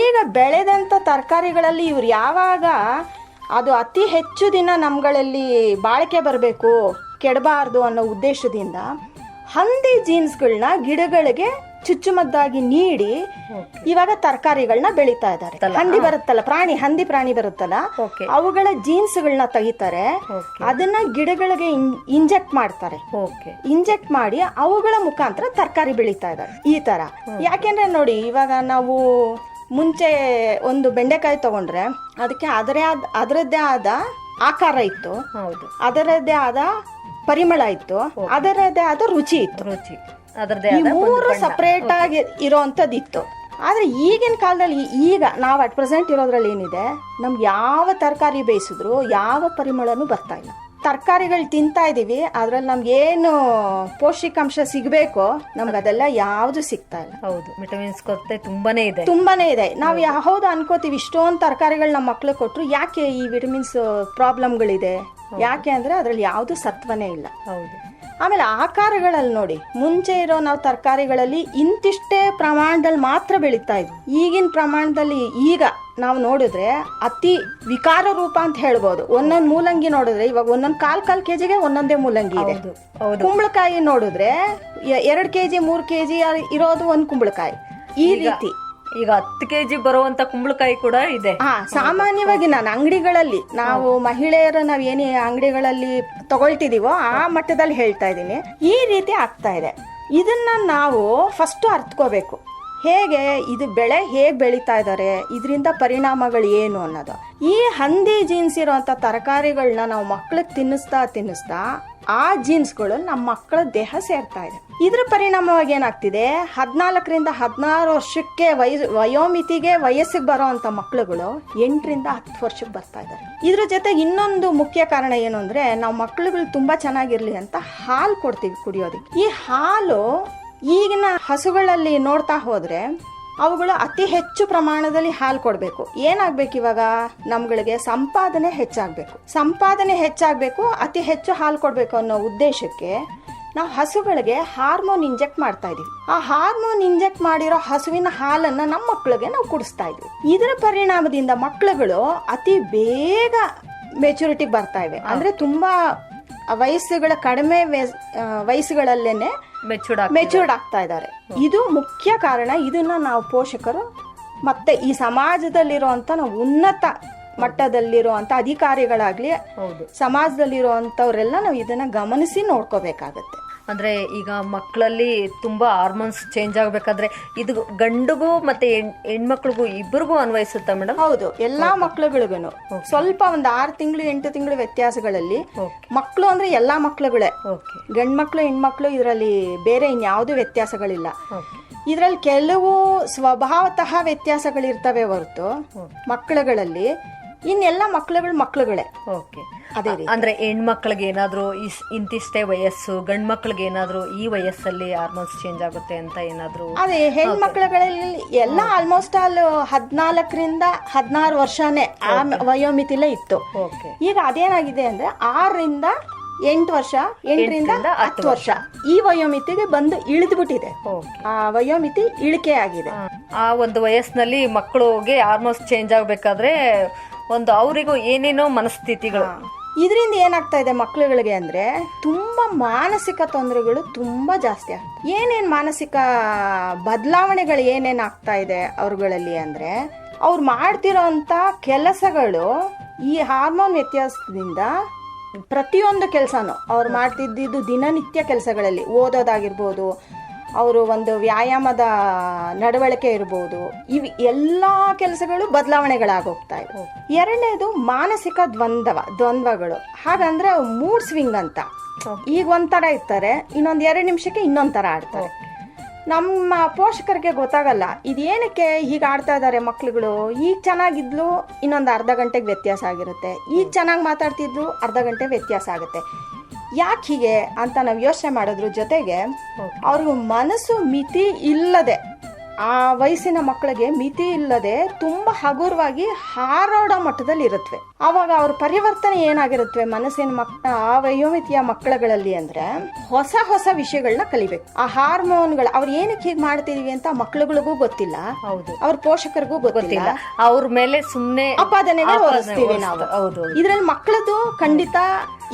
ಈಗ ಬೆಳೆದಂತ ತರಕಾರಿಗಳಲ್ಲಿ ಇವ್ರು ಯಾವಾಗ ಅದು ಅತಿ ಹೆಚ್ಚು ದಿನ ನಮ್ಗಳಲ್ಲಿ ಬಾಳಿಕೆ ಬರಬೇಕು, ಕೆಡಬಾರ್ದು ಅನ್ನೋ ಉದ್ದೇಶದಿಂದ ಹಂದಿ ಜೀನ್ಸ್ಗಳನ್ನ ಗಿಡಗಳಿಗೆ ಚುಚ್ಚುಮದ್ದಾಗಿ ನೀಡಿ ಇವಾಗ ತರಕಾರಿಗಳನ್ನ ಬೆಳೀತಾ ಇದ್ದಾರೆ. ಹಂದಿ ಬರುತ್ತಲ್ಲ, ಹಂದಿ ಪ್ರಾಣಿ ಬರುತ್ತಲ್ಲ, ಅವುಗಳ ಜೀನ್ಸ್ಗಳನ್ನ ತೆಗಿತಾರೆ, ಅದನ್ನ ಗಿಡಗಳಿಗೆ ಇಂಜೆಕ್ಟ್ ಮಾಡ್ತಾರೆ. ಇಂಜೆಕ್ಟ್ ಮಾಡಿ ಅವುಗಳ ಮುಖಾಂತರ ತರಕಾರಿ ಬೆಳೀತಾ ಇದ್ದಾರೆ. ಈ ತರ ಯಾಕೆಂದ್ರೆ ನೋಡಿ, ಇವಾಗ ನಾವು ಮುಂಚೆ ಒಂದು ಬೆಂಡೆಕಾಯಿ ತಗೊಂಡ್ರೆ ಅದಕ್ಕೆ ಅದರದ್ದೇ ಆದ ಆಕಾರ ಇತ್ತು, ಅದರದ್ದೇ ಆದ ಪರಿಮಳ ಇತ್ತು, ಅದರದ್ದೇ ಆದ ರುಚಿ ಇತ್ತು. ಈ ಮೂರು ಸಪರೇಟ್ ಆಗಿ ಇರೋಂಥದ್ದು ಇತ್ತು. ಆದ್ರೆ ಈಗಿನ ಕಾಲದಲ್ಲಿ, ಈಗ ನಾವು ಅಟ್ ಪ್ರೆಸೆಂಟ್ ಇರೋದ್ರಲ್ಲಿ ಏನಿದೆ, ನಮ್ಗೆ ಯಾವ ತರಕಾರಿ ಬೇಯಿಸಿದ್ರು ಯಾವ ಪರಿಮಳನೂ ಬರ್ತಾ ಇಲ್ಲ. ತರಕಾರಿಗಳು ತಿಂತಾ ಇದೀವಿ, ಅದ್ರಲ್ಲಿ ನಮ್ಗೆ ಏನು ಪೌಷ್ಟಿಕಾಂಶ ಸಿಗ್ಬೇಕೋ ನಮ್ಗೆ ಅದೆಲ್ಲ ಯಾವ್ದು ಸಿಗ್ತಾ ಇಲ್ಲ. ಹೌದು, ವಿಟಮಿನ್ಸ್ ಕೊರತೆ ತುಂಬಾನೇ ಇದೆ. ನಾವು ಹೌದು ಅನ್ಕೋತೀವಿ, ಇಷ್ಟೊಂದು ತರಕಾರಿಗಳು ನಮ್ಮ ಮಕ್ಳು ಕೊಟ್ರು ಯಾಕೆ ಈ ವಿಟಮಿನ್ಸ್ ಪ್ರಾಬ್ಲಮ್ಗಳಿದೆ, ಯಾಕೆ ಅಂದ್ರೆ ಅದ್ರಲ್ಲಿ ಯಾವ್ದು ಸತ್ವನೇ ಇಲ್ಲ. ಹೌದು. ಆಮೇಲೆ ಆಕಾರಗಳಲ್ಲಿ ನೋಡಿ, ಮುಂಚೆ ಇರೋ ನಾವು ತರಕಾರಿಗಳಲ್ಲಿ ಇಂತಿಷ್ಟೇ ಪ್ರಮಾಣದಲ್ಲಿ ಮಾತ್ರ ಬೆಳೀತಾ ಇದ್ವಿ. ಈಗಿನ ಪ್ರಮಾಣದಲ್ಲಿ ಈಗ ನಾವು ನೋಡಿದ್ರೆ ಅತಿ ವಿಕಾರ ರೂಪ ಅಂತ ಹೇಳ್ಬೋದು. ಒಂದೊಂದು ಮೂಲಂಗಿ ನೋಡಿದ್ರೆ ಇವಾಗ ಒಂದೊಂದು ಕಾಲ್ ಕೆಜಿಗೆ ಒಂದೊಂದೇ ಮೂಲಂಗಿ ಇದೆ. ಕುಂಬಳಕಾಯಿ ನೋಡಿದ್ರೆ 2 kg 3 kg ಇರೋದು ಒಂದು ಕುಂಬಳಕಾಯಿ. ಈ ರೀತಿ ಈಗ 10 kg ಬರುವಂತ ಕುಂಬಳಕಾಯಿ ಕೂಡ ಇದೆ. ಸಾಮಾನ್ಯವಾಗಿ ನಾನು ಅಂಗಡಿಗಳಲ್ಲಿ, ನಾವು ಮಹಿಳೆಯರು ನಾವ್ ಏನೇ ಅಂಗಡಿಗಳಲ್ಲಿ ತಗೊಳ್ತಿದೀವೋ ಆ ಮಟ್ಟದಲ್ಲಿ ಹೇಳ್ತಾ ಇದ್ದೀನಿ, ಈ ರೀತಿ ಆಗ್ತಾ ಇದೆ. ಇದನ್ನ ನಾವು ಫಸ್ಟ್ ಅರ್ಥಕೋಬೇಕು. ಹೇಗೆ ಇದು ಬೆಳೆ ಹೇಗೆ ಬೆಳೀತಾ ಇದ್ದಾರೆ, ಇದರಿಂದ ಪರಿಣಾಮಗಳು ಏನು ಅನ್ನೋದು. ಈ ಹಂದಿ ಜೀನ್ಸ್ ಇರುವಂತ ತರಕಾರಿಗಳನ್ನ ನಾವು ಮಕ್ಕಳಿಗೆ ತಿನ್ನಿಸ್ತಾ ಆ ಜೀನ್ಸ್ಗಳು ನಮ್ಮ ಮಕ್ಕಳ ದೇಹ ಸೇರ್ತಾ ಇದೆ. ಇದ್ರ ಪರಿಣಾಮವಾಗಿ ಏನಾಗ್ತಿದೆ, 14ರಿಂದ 16 ವರ್ಷಕ್ಕೆ ವಯೋಮಿತಿಗೆ ವಯಸ್ಸಿಗೆ ಬರೋ ಅಂತ ಮಕ್ಕಳುಗಳು 8ರಿಂದ 10 ವರ್ಷಕ್ಕೆ ಬರ್ತಾ ಇದ್ದಾರೆ. ಇದ್ರ ಜೊತೆಗೆ ಇನ್ನೊಂದು ಮುಖ್ಯ ಕಾರಣ ಏನು ಅಂದ್ರೆ, ನಾವು ಮಕ್ಕಳುಗಳು ತುಂಬಾ ಚೆನ್ನಾಗಿರ್ಲಿ ಅಂತ ಹಾಲು ಕೊಡ್ತೀವಿ ಕುಡಿಯೋದಕ್ಕೆ. ಈ ಹಾಲು ಈಗಿನ ಹಸುಗಳಲ್ಲಿ ನೋಡ್ತಾ ಹೋದ್ರೆ ಅವುಗಳು ಅತಿ ಹೆಚ್ಚು ಪ್ರಮಾಣದಲ್ಲಿ ಹಾಲು ಕೊಡಬೇಕು. ಏನಾಗ್ಬೇಕು ಇವಾಗ ನಮ್ಗಳಿಗೆ ಸಂಪಾದನೆ ಹೆಚ್ಚಾಗಬೇಕು, ಅತಿ ಹೆಚ್ಚು ಹಾಲು ಕೊಡಬೇಕು ಅನ್ನೋ ಉದ್ದೇಶಕ್ಕೆ ನಾವು ಹಸುಗಳಿಗೆ ಹಾರ್ಮೋನ್ ಇಂಜೆಕ್ಟ್ ಮಾಡ್ತಾ ಇದೀವಿ. ಆ ಹಾರ್ಮೋನ್ ಇಂಜೆಕ್ಟ್ ಮಾಡಿರೋ ಹಸುವಿನ ಹಾಲನ್ನ ನಮ್ಮ ಮಕ್ಕಳಿಗೆ ನಾವು ಕುಡಿಸ್ತಾ ಇದ್ವಿ. ಇದರ ಪರಿಣಾಮದಿಂದ ಮಕ್ಕಳುಗಳು ಅತಿ ಬೇಗ ಮೆಚುರಿಟಿಗೆ ಬರ್ತಾ ಇವೆ. ಅಂದ್ರೆ ತುಂಬಾ ವಯಸ್ಸುಗಳ ಕಡಿಮೆ ವಯಸ್ಸುಗಳಲ್ಲೇನೆ ಮೆಚೂರ್ಡ್ ಆಗ್ತಾ ಇದ್ದಾರೆ. ಇದು ಮುಖ್ಯ ಕಾರಣ. ಇದನ್ನ ನಾವು ಪೋಷಕರು ಮತ್ತೆ ಈ ಸಮಾಜದಲ್ಲಿರುವಂತ ನಾವು ಉನ್ನತ ಮಟ್ಟದಲ್ಲಿರುವಂತ ಅಧಿಕಾರಿಗಳಾಗ್ಲಿ, ಸಮಾಜದಲ್ಲಿರುವಂತವ್ರೆಲ್ಲ ನಾವು ಇದನ್ನ ಗಮನಿಸಿ ನೋಡ್ಕೋಬೇಕಾಗತ್ತೆ. ಅಂದ್ರೆ ಈಗ ಮಕ್ಕಳಲ್ಲಿ ತುಂಬಾ ಹಾರ್ಮೋನ್ಸ್ ಚೇಂಜ್ ಆಗ್ಬೇಕಾದ್ರೆ ಇದು ಗಂಡಿಗೂ ಮತ್ತೆ ಹೆಣ್ಮಕ್ಳಿಗೂ ಇಬ್ಬರಿಗೂ ಅನ್ವಯಿಸುತ್ತಾ ಮೇಡಮ್? ಹೌದು, ಎಲ್ಲಾ ಮಕ್ಳುಗಳಿಗೂ ಸ್ವಲ್ಪ ಒಂದು 6 ತಿಂಗಳು 8 ತಿಂಗಳು ವ್ಯತ್ಯಾಸಗಳಲ್ಲಿ. ಮಕ್ಕಳು ಅಂದ್ರೆ ಎಲ್ಲಾ ಮಕ್ಳುಗಳೇ, ಗಂಡ್ಮಕ್ಳು ಹೆಣ್ಮಕ್ಳು ಇದರಲ್ಲಿ ಬೇರೆ ಇನ್ಯಾವುದೂ ವ್ಯತ್ಯಾಸಗಳಿಲ್ಲ. ಇದರಲ್ಲಿ ಕೆಲವು ಸ್ವಭಾವತಃ ವ್ಯತ್ಯಾಸಗಳಿರ್ತವೆ ಹೊರತು ಮಕ್ಕಳುಗಳಲ್ಲಿ ಇನ್ನೆಲ್ಲ ಮಕ್ಕಳುಗಳೇ. ಅದೇ ಅಂದ್ರೆ ಹೆಣ್ಮಕ್ಳಿಗೆ ಏನಾದ್ರು ಇಂತಿಷ್ಟೇ ವಯಸ್ಸು, ಗಂಡ್ ಮಕ್ಳಿಗೆ ಏನಾದ್ರು ಈ ವಯಸ್ಸಲ್ಲಿ ಹಾರ್ಮೋನ್ಸ್ ಚೇಂಜ್ ಆಗುತ್ತೆ ಅಂತ ಏನಾದ್ರು? ಅದೇ ಹೆಣ್ಮಕ್ಳುಗಳಲ್ಲಿ ಎಲ್ಲ ಆಲ್ಮೋಸ್ಟ್ ಆಲ್ 14ರಿಂದ 16 ವರ್ಷನೇ ಆ ವಯೋಮಿತಿಲೇ ಇತ್ತು. ಈಗ ಅದೇನಾಗಿದೆ ಅಂದ್ರೆ 6ರಿಂದ 8 ವರ್ಷ, 8ರಿಂದ 10 ವರ್ಷ ಈ ವಯೋಮಿತಿಗೆ ಬಂದು ಇಳಿದ್ಬಿಟ್ಟಿದೆ. ಆ ವಯೋಮಿತಿ ಇಳಿಕೆ ಆಗಿದೆ. ಆ ಒಂದು ವಯಸ್ಸಿನಲ್ಲಿ ಮಕ್ಕಳಿಗೆ ಹಾರ್ಮೋನ್ಸ್ ಚೇಂಜ್ ಆಗ್ಬೇಕಾದ್ರೆ ಒಂದು ಅವರಿಗೂ ಏನೇನೋ ಮನಸ್ಥಿತಿಗಳು. ಇದರಿಂದ ಏನಾಗ್ತಾ ಇದೆ ಮಕ್ಕಳುಗಳಿಗೆ ಅಂದ್ರೆ ತುಂಬಾ ಮಾನಸಿಕ ತೊಂದರೆಗಳು ತುಂಬಾ ಜಾಸ್ತಿ ಆಗ್ತದೆ. ಏನೇನ್ ಮಾನಸಿಕ ಬದಲಾವಣೆಗಳು ಏನೇನ್ ಆಗ್ತಾ ಇದೆ ಅವ್ರುಗಳಲ್ಲಿ ಅಂದ್ರೆ, ಅವ್ರು ಮಾಡ್ತಿರೋಂತ ಕೆಲಸಗಳು ಈ ಹಾರ್ಮೋನ್ ವ್ಯತ್ಯಾಸದಿಂದ ಪ್ರತಿಯೊಂದು ಕೆಲಸನೂ ಅವ್ರು ಮಾಡ್ತಿದ್ದು ದಿನನಿತ್ಯ ಕೆಲಸಗಳಲ್ಲಿ ಓದೋದಾಗಿರ್ಬೋದು, ಅವರು ಒಂದು ವ್ಯಾಯಾಮದ ನಡವಳಿಕೆ ಇರ್ಬೋದು, ಇವು ಎಲ್ಲಾ ಕೆಲಸಗಳು ಬದಲಾವಣೆಗಳಾಗೋಗ್ತಾ ಇವೆ. ಎರಡನೇದು ಮಾನಸಿಕ ದ್ವಂದ್ವಗಳು. ಹಾಗಂದ್ರೆ ಮೂಡ್ ಸ್ವಿಂಗ್ ಅಂತ. ಈಗ ಒಂಥರ ಇರ್ತಾರೆ, ಇನ್ನೊಂದ್ 2 ನಿಮಿಷಕ್ಕೆ ಇನ್ನೊಂದ್ ತರ ಆಡ್ತಾರೆ. ನಮ್ಮ ಪೋಷಕರಿಗೆ ಗೊತ್ತಾಗಲ್ಲ ಇದೇನಕ್ಕೆ ಹೀಗೆ ಆಡ್ತಾ ಇದ್ದಾರೆ ಮಕ್ಳುಗಳು. ಈಗ ಚೆನ್ನಾಗಿದ್ಲು, ಇನ್ನೊಂದು ಅರ್ಧ ಗಂಟೆಗೆ ವ್ಯತ್ಯಾಸ ಆಗಿರುತ್ತೆ. ಈಗ ಚೆನ್ನಾಗಿ ಮಾತಾಡ್ತಿದ್ಲು, ಅರ್ಧ ಗಂಟೆ ವ್ಯತ್ಯಾಸ ಆಗುತ್ತೆ. ಯಾಕೆ ಹೀಗೆ ಅಂತ ನಾವು ಯೋಚನೆ ಮಾಡೋದ್ರ ಜೊತೆಗೆ ಅವ್ರಿಗೂ ಮನಸ್ಸು ಮಿತಿ ಇಲ್ಲದೆ, ಆ ವಯಸ್ಸಿನ ಮಕ್ಕಳಿಗೆ ಮಿತಿ ಇಲ್ಲದೆ ತುಂಬಾ ಹಗುರವಾಗಿ ಹಾರಾಡೋ ಮಟ್ಟದಲ್ಲಿ ಇರುತ್ತವೆ. ಅವಾಗ ಅವ್ರ ಪರಿವರ್ತನೆ ಏನಾಗಿರುತ್ತವೆ ಮನಸ್ಸಿನ ಆ ವಯೋಮಿತಿಯ ಮಕ್ಕಳುಗಳಲ್ಲಿ ಅಂದ್ರೆ ಹೊಸ ವಿಷಯಗಳನ್ನ ಕಲಿಬೇಕು. ಆ ಹಾರ್ಮೋನ್ಗಳು ಅವ್ರು ಏನಕ್ಕೆ ಹೀಗೆ ಮಾಡ್ತಿದೀವಿ ಅಂತ ಮಕ್ಕಳುಗಳಿಗೂ ಗೊತ್ತಿಲ್ಲ, ಅವ್ರ ಪೋಷಕರಿಗೂ ಗೊತ್ತಿಲ್ಲ. ಅವ್ರ ಮೇಲೆ ಸುಮ್ನೆ ಅಪಾದನೆಗಳು ಹೊರಿಸ್ತೀವಿ ನಾವು. ಇದ್ರಲ್ಲಿ ಮಕ್ಕಳದು ಖಂಡಿತ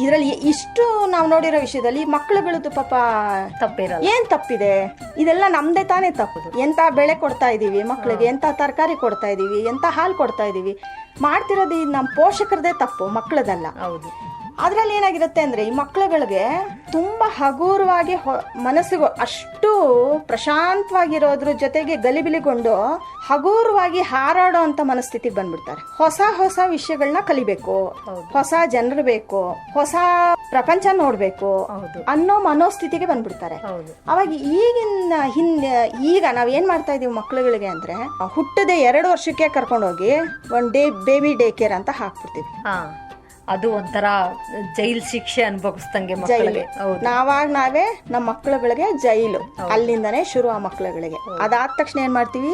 ಇದ್ರಲ್ಲಿ ಇಷ್ಟು ನಾವು ನೋಡಿರೋ ವಿಷಯದಲ್ಲಿ ಮಕ್ಕಳುಗಳದ್ದು ಪಾಪ ತಪ್ಪಿರಲ್ಲ. ಏನ್ ತಪ್ಪಿದೆ? ಇದೆಲ್ಲ ನಮ್ದೇ ತಾನೇ ತಪ್ಪುದು. ಎಂತ ಬೆಳೆ ಕೊಡ್ತಾ ಇದೀವಿ ಮಕ್ಕಳಿಗೆ, ಎಂತ ತರಕಾರಿ ಕೊಡ್ತಾ ಇದೀವಿ, ಎಂತ ಹಾಲು ಕೊಡ್ತಾ ಇದೀವಿ, ಮಾಡ್ತಿರೋದು ನಮ್ಮ ಪೋಷಕರದೇ ತಪ್ಪು, ಮಕ್ಕಳದಲ್ಲ. ಅದ್ರಲ್ಲಿ ಏನಾಗಿರುತ್ತೆ ಅಂದ್ರೆ ಈ ಮಕ್ಕಳುಗಳಿಗೆ ತುಂಬಾ ಹಗುರವಾಗಿ ಮನಸ್ಸಿಗೂ ಅಷ್ಟು ಪ್ರಶಾಂತವಾಗಿರೋದ್ರ ಜೊತೆಗೆ ಗಲಿಬಿಲಿಗೊಂಡು ಹಗುರವಾಗಿ ಹಾರಾಡೋ ಅಂತ ಮನಸ್ಥಿತಿಗೆ ಬಂದ್ಬಿಡ್ತಾರೆ. ಹೊಸ ವಿಷಯಗಳನ್ನ ಕಲಿಬೇಕು, ಹೊಸ ಜನರು ಬೇಕು, ಹೊಸ ಪ್ರಪಂಚ ನೋಡ್ಬೇಕು ಅನ್ನೋ ಮನೋಸ್ಥಿತಿಗೆ ಬಂದ್ಬಿಡ್ತಾರೆ. ಅವಾಗ ಈಗ ನಾವ್ ಏನ್ ಮಾಡ್ತಾ ಇದೀವಿ ಮಕ್ಕಳುಗಳಿಗೆ ಅಂದ್ರೆ, ಹುಟ್ಟದೆ 2 ವರ್ಷಕ್ಕೆ ಕರ್ಕೊಂಡೋಗಿ ಬೇಬಿ ಡೇ ಕೇರ್ ಅಂತ ಹಾಕ್ಬಿಡ್ತೀವಿ. ಅದು ಒಂಥರ ಜೈಲ್ ಶಿಕ್ಷೆ ಅನುಭವಿಸ್ದಂಗೆ ಮಕ್ಕಳಿಗೆ. ನಾವೇ ನಮ್ಮ ಮಕ್ಕಳುಗಳಿಗೆ ಜೈಲು, ಅಲ್ಲಿಂದಾನೇ ಶುರು ಆ ಮಕ್ಕಳುಗಳಿಗೆ. ಅದಾದ ತಕ್ಷಣ ಏನ್ ಮಾಡ್ತೀವಿ,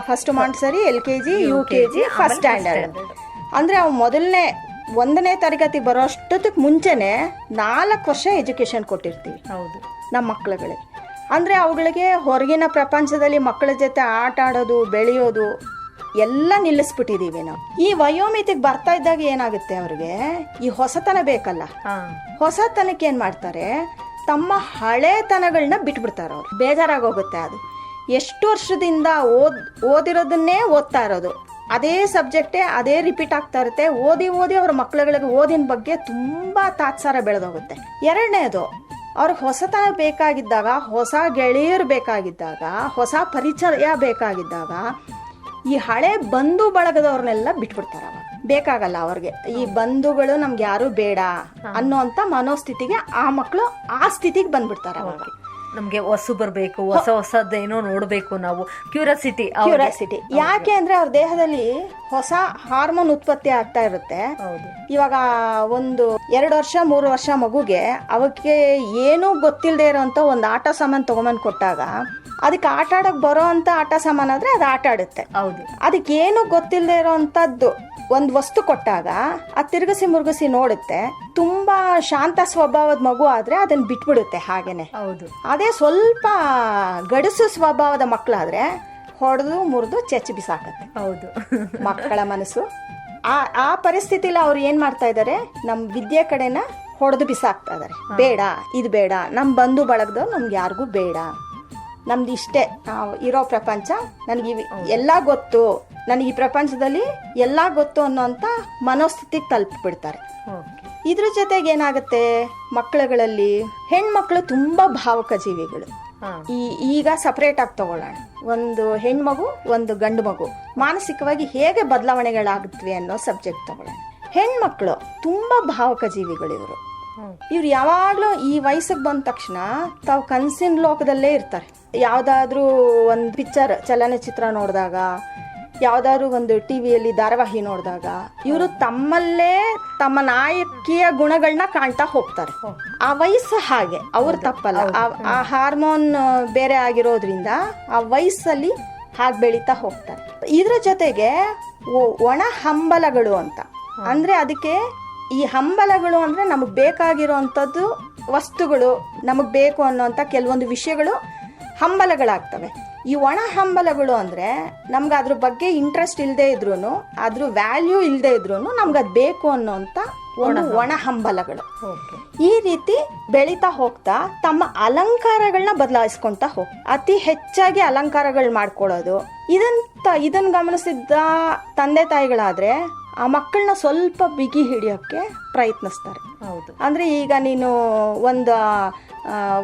first Montessori, LKG, UKG, first standard ಅಂದ್ರೆ ಅವ್ ಮೊದಲನೇ 1ನೇ ತರಗತಿ ಬರೋಷ್ಟೊತ್ತಿಗೆ ಮುಂಚೆನೆ 4 ವರ್ಷ ಎಜುಕೇಶನ್ ಕೊಟ್ಟಿರ್ತೀವಿ ನಮ್ಮ ಮಕ್ಕಳುಗಳಿಗೆ. ಅಂದ್ರೆ ಅವುಗಳಿಗೆ ಹೊರಗಿನ ಪ್ರಪಂಚದಲ್ಲಿ ಮಕ್ಕಳ ಜೊತೆ ಆಟ ಆಡೋದು, ಬೆಳೆಯೋದು ಎಲ್ಲ ನಿಲ್ಲಿಸ್ಬಿಟ್ಟಿದೀವಿ ನಾವು. ಈ ವಯೋಮಿತಿಗೆ ಬರ್ತಾ ಇದ್ದಾಗ ಏನಾಗುತ್ತೆ, ಅವ್ರಿಗೆ ಈ ಹೊಸತನ ಬೇಕಲ್ಲ. ಹೊಸತನಕ್ಕೆ ಏನ್ ಮಾಡ್ತಾರೆ, ತಮ್ಮ ಹಳೆತನಗಳನ್ನ ಬಿಟ್ಬಿಡ್ತಾರೆ. ಅವ್ರು ಬೇಜಾರಾಗೋಗುತ್ತೆ. ಅದು ಎಷ್ಟು ವರ್ಷದಿಂದ ಓದಿರೋದನ್ನೇ ಓದ್ತಾ ಇರೋದು, ಅದೇ ಸಬ್ಜೆಕ್ಟೇ ಅದೇ ರಿಪೀಟ್ ಆಗ್ತಾ ಇರುತ್ತೆ. ಓದಿ ಅವ್ರ ಮಕ್ಕಳುಗಳಿಗೆ ಓದಿನ ಬಗ್ಗೆ ತುಂಬಾ ತಾತ್ಸಾರ ಬೆಳೆದೋಗುತ್ತೆ. ಎರಡನೇದು, ಅವ್ರಿಗೆ ಹೊಸತನ ಬೇಕಾಗಿದ್ದಾಗ, ಹೊಸ ಗೆಳೆಯರು ಬೇಕಾಗಿದ್ದಾಗ, ಹೊಸ ಪರಿಚಯ ಬೇಕಾಗಿದ್ದಾಗ ಈ ಹಳೆ ಬಂಧು ಬಳಗದವ್ರನ್ನೆಲ್ಲ ಬಿಟ್ಬಿಡ್ತಾರ. ಅವಾಗ ಬೇಕಾಗಲ್ಲ ಅವ್ರಿಗೆ. ಈ ಬಂಧುಗಳು ನಮ್ಗೆ ಯಾರು ಬೇಡ ಅನ್ನೋಂತ ಮನೋಸ್ಥಿತಿಗೆ ಆ ಮಕ್ಕಳು ಆ ಸ್ಥಿತಿಗೆ ಬಂದ್ಬಿಡ್ತಾರ. ಅವಾಗ ನಮ್ಗೆ ಹೊಸು ಬರ್ಬೇಕು, ಹೊಸ ಹೊಸದೇನೋ ನೋಡ್ಬೇಕು, ನಾವು ಕ್ಯೂರಿಯಾಸಿಟಿ. ಯಾಕೆ ಅಂದ್ರೆ ಅವ್ರ ದೇಹದಲ್ಲಿ ಹೊಸ ಹಾರ್ಮೋನ್ ಉತ್ಪತ್ತಿ ಆಗ್ತಾ ಇರುತ್ತೆ. ಇವಾಗ ಒಂದು 2 ವರ್ಷ 3 ವರ್ಷ ಮಗುಗೆ ಅವಕ್ಕೆ ಏನೂ ಗೊತ್ತಿಲ್ಲದೆ ಇರೋಂಥ ಒಂದು ಆಟ ಸಾಮಾನು ತಗೊಂಬಂದು ಕೊಟ್ಟಾಗ ಅದಕ್ಕೆ ಆಟ ಆಡಕ್ ಬರೋ ಅಂತ ಆಟ ಸಾಮಾನು ಆದ್ರೆ ಅದು ಆಟ ಆಡುತ್ತೆ. ಅದಕ್ಕೆ ಏನು ಗೊತ್ತಿಲ್ಲದೆ ಇರೋಂಥದ್ದು ಒಂದು ವಸ್ತು ಕೊಟ್ಟಾಗ ಅದು ತಿರುಗಿಸಿ ಮುರುಗಿಸಿ ನೋಡುತ್ತೆ. ತುಂಬಾ ಶಾಂತ ಸ್ವಭಾವದ ಮಗು ಆದ್ರೆ ಅದನ್ನ ಬಿಟ್ಬಿಡುತ್ತೆ ಹಾಗೇನೆ. ಅದೇ ಸ್ವಲ್ಪ ಗಡಸು ಸ್ವಭಾವದ ಮಕ್ಕಳಾದ್ರೆ ಹೊಡೆದು ಮುರಿದು ಚೆಚ್ಚಿ ಬಿಸಾಕತ್ತೆ. ಮಕ್ಕಳ ಮನಸ್ಸು ಆ ಪರಿಸ್ಥಿತಿಲಿ ಅವ್ರು ಏನ್ ಮಾಡ್ತಾ ಇದಾರೆ, ನಮ್ ವಿದ್ಯೆ ಕಡೆನ ಹೊಡೆದು ಬಿಸಾಕ್ತಾ ಇದಾರೆ. ಬೇಡ, ಇದು ಬೇಡ, ನಮ್ ಬಂಧು ಬಳಗದವ್ರು ನಮ್ಗೆ ಯಾರಿಗೂ ಬೇಡ, ನಮ್ದು ಇಷ್ಟೇ, ನಾವು ಇರೋ ಪ್ರಪಂಚ ನನಗೆ ಎಲ್ಲ ಗೊತ್ತು, ನನಗೆ ಈ ಪ್ರಪಂಚದಲ್ಲಿ ಎಲ್ಲ ಗೊತ್ತು ಅನ್ನೋಂಥ ಮನೋಸ್ಥಿತಿಗೆ ತಲುಪಿಬಿಡ್ತಾರೆ. ಇದ್ರ ಜೊತೆಗೆ ಏನಾಗುತ್ತೆ, ಮಕ್ಕಳುಗಳಲ್ಲಿ ಹೆಣ್ಮಕ್ಳು ತುಂಬಾ ಭಾವುಕ ಜೀವಿಗಳು. ಈಗ ಸಪರೇಟ್ ಆಗಿ ತಗೊಳ್ಳೋಣ, ಒಂದು ಹೆಣ್ಮಗು ಒಂದು ಗಂಡು ಮಗು ಮಾನಸಿಕವಾಗಿ ಹೇಗೆ ಬದಲಾವಣೆಗಳಾಗುತ್ತವೆ ಅನ್ನೋ ಸಬ್ಜೆಕ್ಟ್ ತಗೊಳ್ಳೋಣ. ಹೆಣ್ಮಕ್ಳು ತುಂಬಾ ಭಾವುಕ ಜೀವಿಗಳು. ಇವ್ರು ಯಾವಾಗ್ಲೂ ಈ ವಯಸ್ಸಿಗೆ ಬಂದ ತಕ್ಷಣ ತಾವು ಕನಸಿನ ಲೋಕದಲ್ಲೇ ಇರ್ತಾರೆ. ಯಾವ್ದಾದ್ರೂ ಒಂದು ಪಿಕ್ಚರ್ ಚಲನಚಿತ್ರ ನೋಡಿದಾಗ, ಯಾವ್ದಾದ್ರು ಒಂದು ಟಿವಿಯಲ್ಲಿ ಧಾರಾವಾಹಿ ನೋಡಿದಾಗ ಇವರು ತಮ್ಮಲ್ಲೇ ತಮ್ಮ ನಾಯಕಿಯ ಗುಣಗಳನ್ನ ಕಾಣ್ತಾ ಹೋಗ್ತಾರೆ. ಆ ವಯಸ್ಸು ಹಾಗೆ, ಅವ್ರು ತಪ್ಪಲ್ಲ. ಆ ಹಾರ್ಮೋನ್ ಬೇರೆ ಆಗಿರೋದ್ರಿಂದ ಆ ವಯಸ್ಸಲ್ಲಿ ಹಾಗೆ ಬೆಳೀತಾ ಹೋಗ್ತಾರೆ. ಇದ್ರ ಜೊತೆಗೆ ಒಣ ಹಂಬಲಗಳು ಅಂತ ಅಂದ್ರೆ, ಅದಕ್ಕೆ ಈ ಹಂಬಲಗಳು ಅಂದ್ರೆ ನಮಗ್ ಬೇಕಾಗಿರೋಂಥದ್ದು ವಸ್ತುಗಳು, ನಮಗ್ ಬೇಕು ಅನ್ನೋಂಥ ಕೆಲವೊಂದು ವಿಷಯಗಳು ಹಂಬಲಗಳಾಗ್ತವೆ. ಈ ಒಣ ಹಂಬಲಗಳು ಅಂದ್ರೆ ನಮ್ಗೆ ಅದ್ರ ಬಗ್ಗೆ ಇಂಟ್ರೆಸ್ಟ್ ಇಲ್ಲದೆ ಇದ್ರೂ, ಅದ್ರ ವ್ಯಾಲ್ಯೂ ಇಲ್ಲದೆ ಇದ್ರೂ ನಮ್ಗೆ ಅದು ಬೇಕು ಅನ್ನೋಂಥ ಒಂದು ಒಣ ಹಂಬಲಗಳು. ಈ ರೀತಿ ಬೆಳೀತಾ ಹೋಗ್ತಾ ತಮ್ಮ ಅಲಂಕಾರಗಳನ್ನ ಬದಲಾಯಿಸ್ಕೊಂತ ಅತಿ ಹೆಚ್ಚಾಗಿ ಅಲಂಕಾರಗಳು ಮಾಡ್ಕೊಳ್ಳೋದು. ಇದನ್ನ ಗಮನಿಸಿದ್ದ ತಂದೆ ತಾಯಿಗಳಾದ್ರೆ ಆ ಮಕ್ಕಳನ್ನ ಸ್ವಲ್ಪ ಬಿಗಿ ಹಿಡಿಯೋಕ್ಕೆ ಪ್ರಯತ್ನಿಸ್ತಾರೆ. ಅಂದ್ರೆ ಈಗ ನೀನು ಒಂದು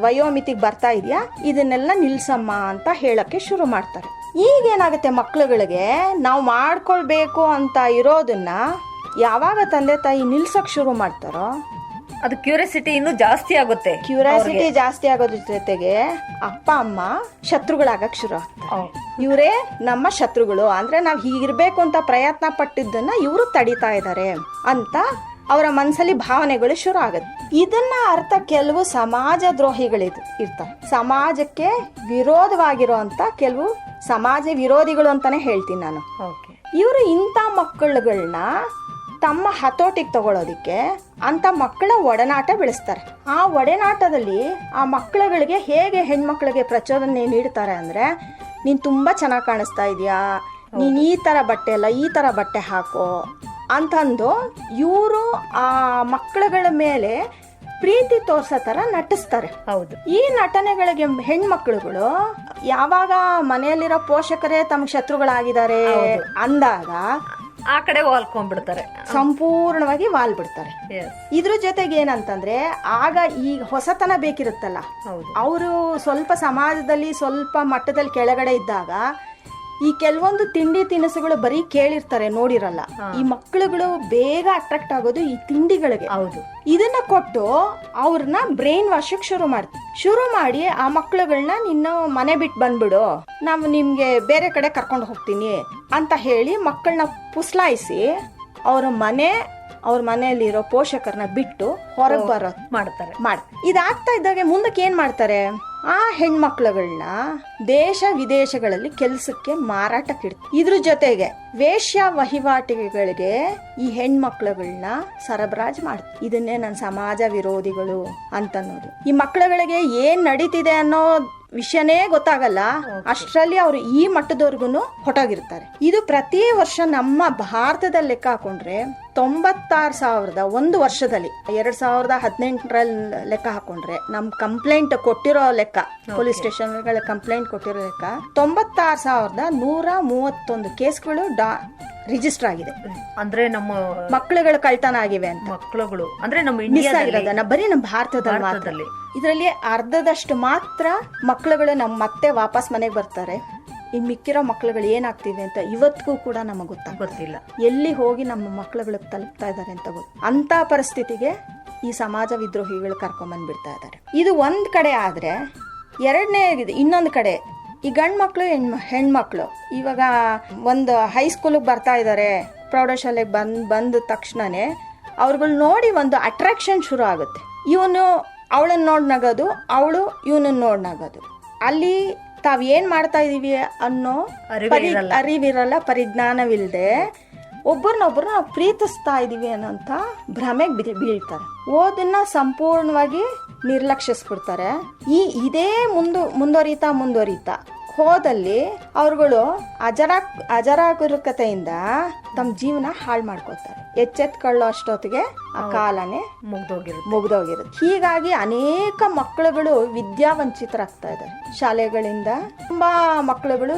ವಯೋಮಿತಿಗೆ ಬರ್ತಾ ಇದೆಯಾ, ಇದನ್ನೆಲ್ಲ ನಿಲ್ಸಮ್ಮ ಅಂತ ಹೇಳಕ್ಕೆ ಶುರು ಮಾಡ್ತಾರೆ. ಈಗೇನಾಗುತ್ತೆ, ಮಕ್ಕಳುಗಳಿಗೆ ನಾವು ಮಾಡ್ಕೊಳ್ಬೇಕು ಅಂತ ಇರೋದನ್ನ ಯಾವಾಗ ತಂದೆ ತಾಯಿ ನಿಲ್ಸಕ್ ಶುರು ಮಾಡ್ತಾರೋ ಅದು ಕ್ಯೂರಿಯಾಸಿಟಿ ಇನ್ನೂ ಜಾಸ್ತಿ ಆಗುತ್ತೆ. ಕ್ಯೂರಿಯಾಸಿಟಿ ಜಾಸ್ತಿ ಆಗೋದ್ರ ಜೊತೆಗೆ ಅಪ್ಪ ಅಮ್ಮ ಶತ್ರುಗಳಾಗಕ್ ಶುರು ಆಗ್ತಾರೆ. ಇವರೇ ನಮ್ಮ ಶತ್ರುಗಳು, ಅಂದ್ರೆ ನಾವ್ ಹೀಗಿರ್ಬೇಕು ಅಂತ ಪ್ರಯತ್ನ ಪಟ್ಟಿದ್ದನ್ನ ಇವರು ತಡಿತಾ ಇದ್ದಾರೆ ಅಂತ ಅವರ ಮನಸ್ಸಲ್ಲಿ ಭಾವನೆಗಳು ಶುರು ಆಗುತ್ತೆ. ಇದನ್ನ ಅರ್ಥ ಕೆಲವು ಸಮಾಜ ದ್ರೋಹಿಗಳಿದು ಇರ್ತಾರೆ. ಸಮಾಜಕ್ಕೆ ವಿರೋಧವಾಗಿರುವಂತ ಕೆಲವು ಸಮಾಜ ವಿರೋಧಿಗಳು ಅಂತಾನೆ ಹೇಳ್ತೀನಿ ನಾನು. ಇವರು ಇಂಥ ಮಕ್ಕಳುಗಳನ್ನ ತಮ್ಮ ಹತೋಟಿಗೆ ತಗೊಳ್ಳೋದಿಕ್ಕೆ ಅಂತ ಮಕ್ಕಳ ಒಡನಾಟ ಬೆಳೆಸ್ತಾರೆ. ಆ ಒಡನಾಟದಲ್ಲಿ ಆ ಮಕ್ಕಳುಗಳಿಗೆ ಹೇಗೆ ಹೆಣ್ಮಕ್ಳಿಗೆ ಪ್ರಚೋದನೆ ನೀಡ್ತಾರೆ ಅಂದ್ರೆ, ನೀನ್ ತುಂಬಾ ಚೆನ್ನಾಗಿ ಕಾಣಿಸ್ತಾ ಇದೀಯಾ, ನೀನ್ ಈ ತರ ಬಟ್ಟೆ ಅಲ್ಲ ಈ ತರ ಬಟ್ಟೆ ಹಾಕೋ ಅಂತಂದು ಇವರು ಆ ಮಕ್ಕಳುಗಳ ಮೇಲೆ ಪ್ರೀತಿ ತೋರ್ಸೋ ತರ ನಟಿಸ್ತಾರೆ. ಈ ನಟನೆಗಳಿಗೆ ಹೆಣ್ಮಕ್ಳುಗಳು ಯಾವಾಗ ಮನೆಯಲ್ಲಿರೋ ಪೋಷಕರೇ ತಮ್ಮ ಶತ್ರುಗಳಾಗಿದ್ದಾರೆ ಅಂದಾಗ ಆ ಕಡೆ ವಾಲ್ಕೊಂಡ್ಬಿಡ್ತಾರೆ, ಸಂಪೂರ್ಣವಾಗಿ ವಾಲ್ ಬಿಡ್ತಾರೆ. ಇದ್ರ ಜೊತೆಗೆ ಏನಂತಂದ್ರೆ, ಆಗ ಈ ಹೊಸತನ ಬೇಕಿರುತ್ತಲ್ಲ, ಅವರು ಸ್ವಲ್ಪ ಸಮಾಜದಲ್ಲಿ ಸ್ವಲ್ಪ ಮಟ್ಟದಲ್ಲಿ ಕೆಳಗಡೆ ಇದ್ದಾಗ ಈ ಕೆಲವೊಂದು ತಿಂಡಿ ತಿನಿಸುಗಳು ಬರೀ ಕೇಳಿರ್ತಾರೆ, ನೋಡಿರಲ್ಲ. ಈ ಮಕ್ಕಳುಗಳು ಬೇಗ ಅಟ್ರಾಕ್ಟ್ ಆಗೋದು ಈ ತಿಂಡಿಗಳಿಗೆ. ಇದನ್ನ ಕೊಟ್ಟು ಅವ್ರನ್ನ ಬ್ರೈನ್ ವಾಶಕ್ ಶುರು ಮಾಡಿ ಆ ಮಕ್ಕಳುಗಳನ್ನ ನಿನ್ನ ಮನೆ ಬಿಟ್ಟು ಬಂದ್ಬಿಡು, ನಾವು ನಿಮ್ಗೆ ಬೇರೆ ಕಡೆ ಕರ್ಕೊಂಡು ಹೋಗ್ತೀನಿ ಅಂತ ಹೇಳಿ ಮಕ್ಕಳನ್ನ ಪುಸ್ಲಾಯಿಸಿ ಅವ್ರ ಮನೆಯಲ್ಲಿರೋ ಪೋಷಕರನ್ನ ಬಿಟ್ಟು ಹೊರಗೆ ಬರೋದು ಮಾಡ್ತಾರೆ. ಇದಾಗ್ತಾ ಇದ್ದಾಗ ಮುಂದಕ್ಕೆ ಏನ್ ಮಾಡ್ತಾರೆ, ಆ ಹೆಣ್ಮಕ್ಳುಗಳನ್ನ ದೇಶ ವಿದೇಶಗಳಲ್ಲಿ ಕೆಲ್ಸಕ್ಕೆ ಮಾರಾಟಕ್ಕಿಡ್ತಾರೆ. ಇದ್ರ ಜೊತೆಗೆ ವೇಶ್ಯ ವಹಿವಾಟಿಗಳಿಗೆ ಈ ಹೆಣ್ಮಕ್ಳುಗಳನ್ನ ಸರಬರಾಜು ಮಾಡ್ತಾರೆ. ಇದನ್ನೇ ನನ್ನ ಸಮಾಜ ವಿರೋಧಿಗಳು ಅಂತನ್ನೋದು. ಈ ಮಕ್ಕಳುಗಳಿಗೆ ಏನ್ ನಡೀತಿದೆ ಅನ್ನೋ ವಿಷಯನೇ ಗೊತ್ತಾಗಲ್ಲ, ಅಷ್ಟರಲ್ಲಿ ಅವರು ಈ ಮಟ್ಟದವರೆಗೂ ಹೊಟ್ಟೋಗಿರ್ತಾರೆ. ಇದು ಪ್ರತಿ ವರ್ಷ ನಮ್ಮ ಭಾರತದಲ್ಲಿ ಲೆಕ್ಕ ಹಾಕೊಂಡ್ರೆ 96,000 ಒಂದು ವರ್ಷದಲ್ಲಿ 2018 ಲೆಕ್ಕ ಹಾಕೊಂಡ್ರೆ ನಮ್ ಕಂಪ್ಲೇಂಟ್ ಕೊಟ್ಟಿರೋ ಲೆಕ್ಕ, ಪೊಲೀಸ್ ಸ್ಟೇಷನ್ಗಳ ಕಂಪ್ಲೇಂಟ್ ಕೊಟ್ಟಿರೋ ಲೆಕ್ಕ 96,131 ಕೇಸ್ಗಳು ರಿಜಿಸ್ಟರ್ ಆಗಿದೆ. ಅಂದ್ರೆ ನಮ್ಮ ಮಕ್ಕಳುಗಳು ಕಳ್ತನ ಆಗಿವೆ ಅಂತ. ಮಕ್ಕಳುಗಳು ಅಂದ್ರೆ ನಮ್ಮ ಇಂಡಿಯಾದಲ್ಲಿ ಬರೀ ನಮ್ಮ ಭಾರತದಲ್ಲಿ ಇದರಲ್ಲಿ ಅರ್ಧದಷ್ಟು ಮಾತ್ರ ಮಕ್ಕಳುಗಳು ಮತ್ತೆ ವಾಪಸ್ ಮನೆಗೆ ಬರ್ತಾರೆ. ಇನ್ ಮಿಕ್ಕಿರೋ ಮಕ್ಕಳುಗಳು ಏನಾಗ್ತಿವೆ ಅಂತ ಇವತ್ತಿಗೂ ಕೂಡ ನಮಗೆ ಗೊತ್ತಿಲ್ಲ. ಎಲ್ಲಿ ಹೋಗಿ ನಮ್ಮ ಮಕ್ಕಳುಗಳಿಗೆ ತಲುಪ್ತಾ ಇದ್ದಾರೆ ಅಂತ ಅಂತ ಪರಿಸ್ಥಿತಿಗೆ ಈ ಸಮಾಜ ವಿದ್ರೋಹಿಗಳು ಕರ್ಕೊಂಡ್ ಬಂದ್ಬಿಡ್ತಾ ಇದ್ದಾರೆ. ಇದು ಒಂದ್ ಕಡೆ ಆದ್ರೆ ಎರಡನೇ ಇನ್ನೊಂದು ಕಡೆ ಈ ಗಂಡು ಮಕ್ಕಳು ಹೆಣ್ಮಕ್ಳು ಇವಾಗ ಒಂದು ಹೈಸ್ಕೂಲಿಗೆ ಬರ್ತಾ ಇದ್ದಾರೆ, ಪ್ರೌಢಶಾಲೆಗೆ ಬಂದ ತಕ್ಷಣನೇ ಅವ್ರುಗಳು ನೋಡಿ ಒಂದು ಅಟ್ರಾಕ್ಷನ್ ಶುರು ಆಗುತ್ತೆ. ಇವನು ಅವಳನ್ನ ನೋಡಿ ನಗೋದು, ಅವಳು ಇವನನ್ನ ನೋಡಿ ನಗೋದು. ಅಲ್ಲಿ ತಾವ್ ಏನ್ ಮಾಡ್ತಾ ಇದೀವಿ ಅನ್ನೋ ಅರಿವಿರಲ್ಲ, ಪರಿಜ್ಞಾನವಿಲ್ಲದೆ ಒಬ್ಬರನ್ನೊಬ್ರು ನಾವು ಪ್ರೀತಿಸ್ತಾ ಇದೀವಿ ಅನ್ನೋಂಥ ಭ್ರಮೆಗೆ ಬೀಳ್ತಾರೆ. ಓದನ್ನ ಸಂಪೂರ್ಣವಾಗಿ ನಿರ್ಲಕ್ಷಿಸ್ಬಿಡ್ತಾರೆ. ಇದೇ ಮುಂದುವರಿತಾ ಹೋದಲ್ಲಿ ಅವ್ರುಗಳು ಅಜರಾಗರೂಕತೆಯಿಂದ ತಮ್ಮ ಜೀವನ ಹಾಳು ಮಾಡ್ಕೋತಾರೆ. ಎಚ್ಚೆತ್ಕೊಳ್ಳೋ ಅಷ್ಟೊತ್ತಿಗೆ ಆ ಕಾಲನೇ ಮುಗ್ದೋಗಿರುತ್ತೆ. ಹೀಗಾಗಿ ಅನೇಕ ಮಕ್ಕಳುಗಳು ವಿದ್ಯಾವಂಚಿತರಾಗ್ತಾ ಇದ್ದಾರೆ. ಶಾಲೆಗಳಿಂದ ತುಂಬಾ ಮಕ್ಕಳುಗಳು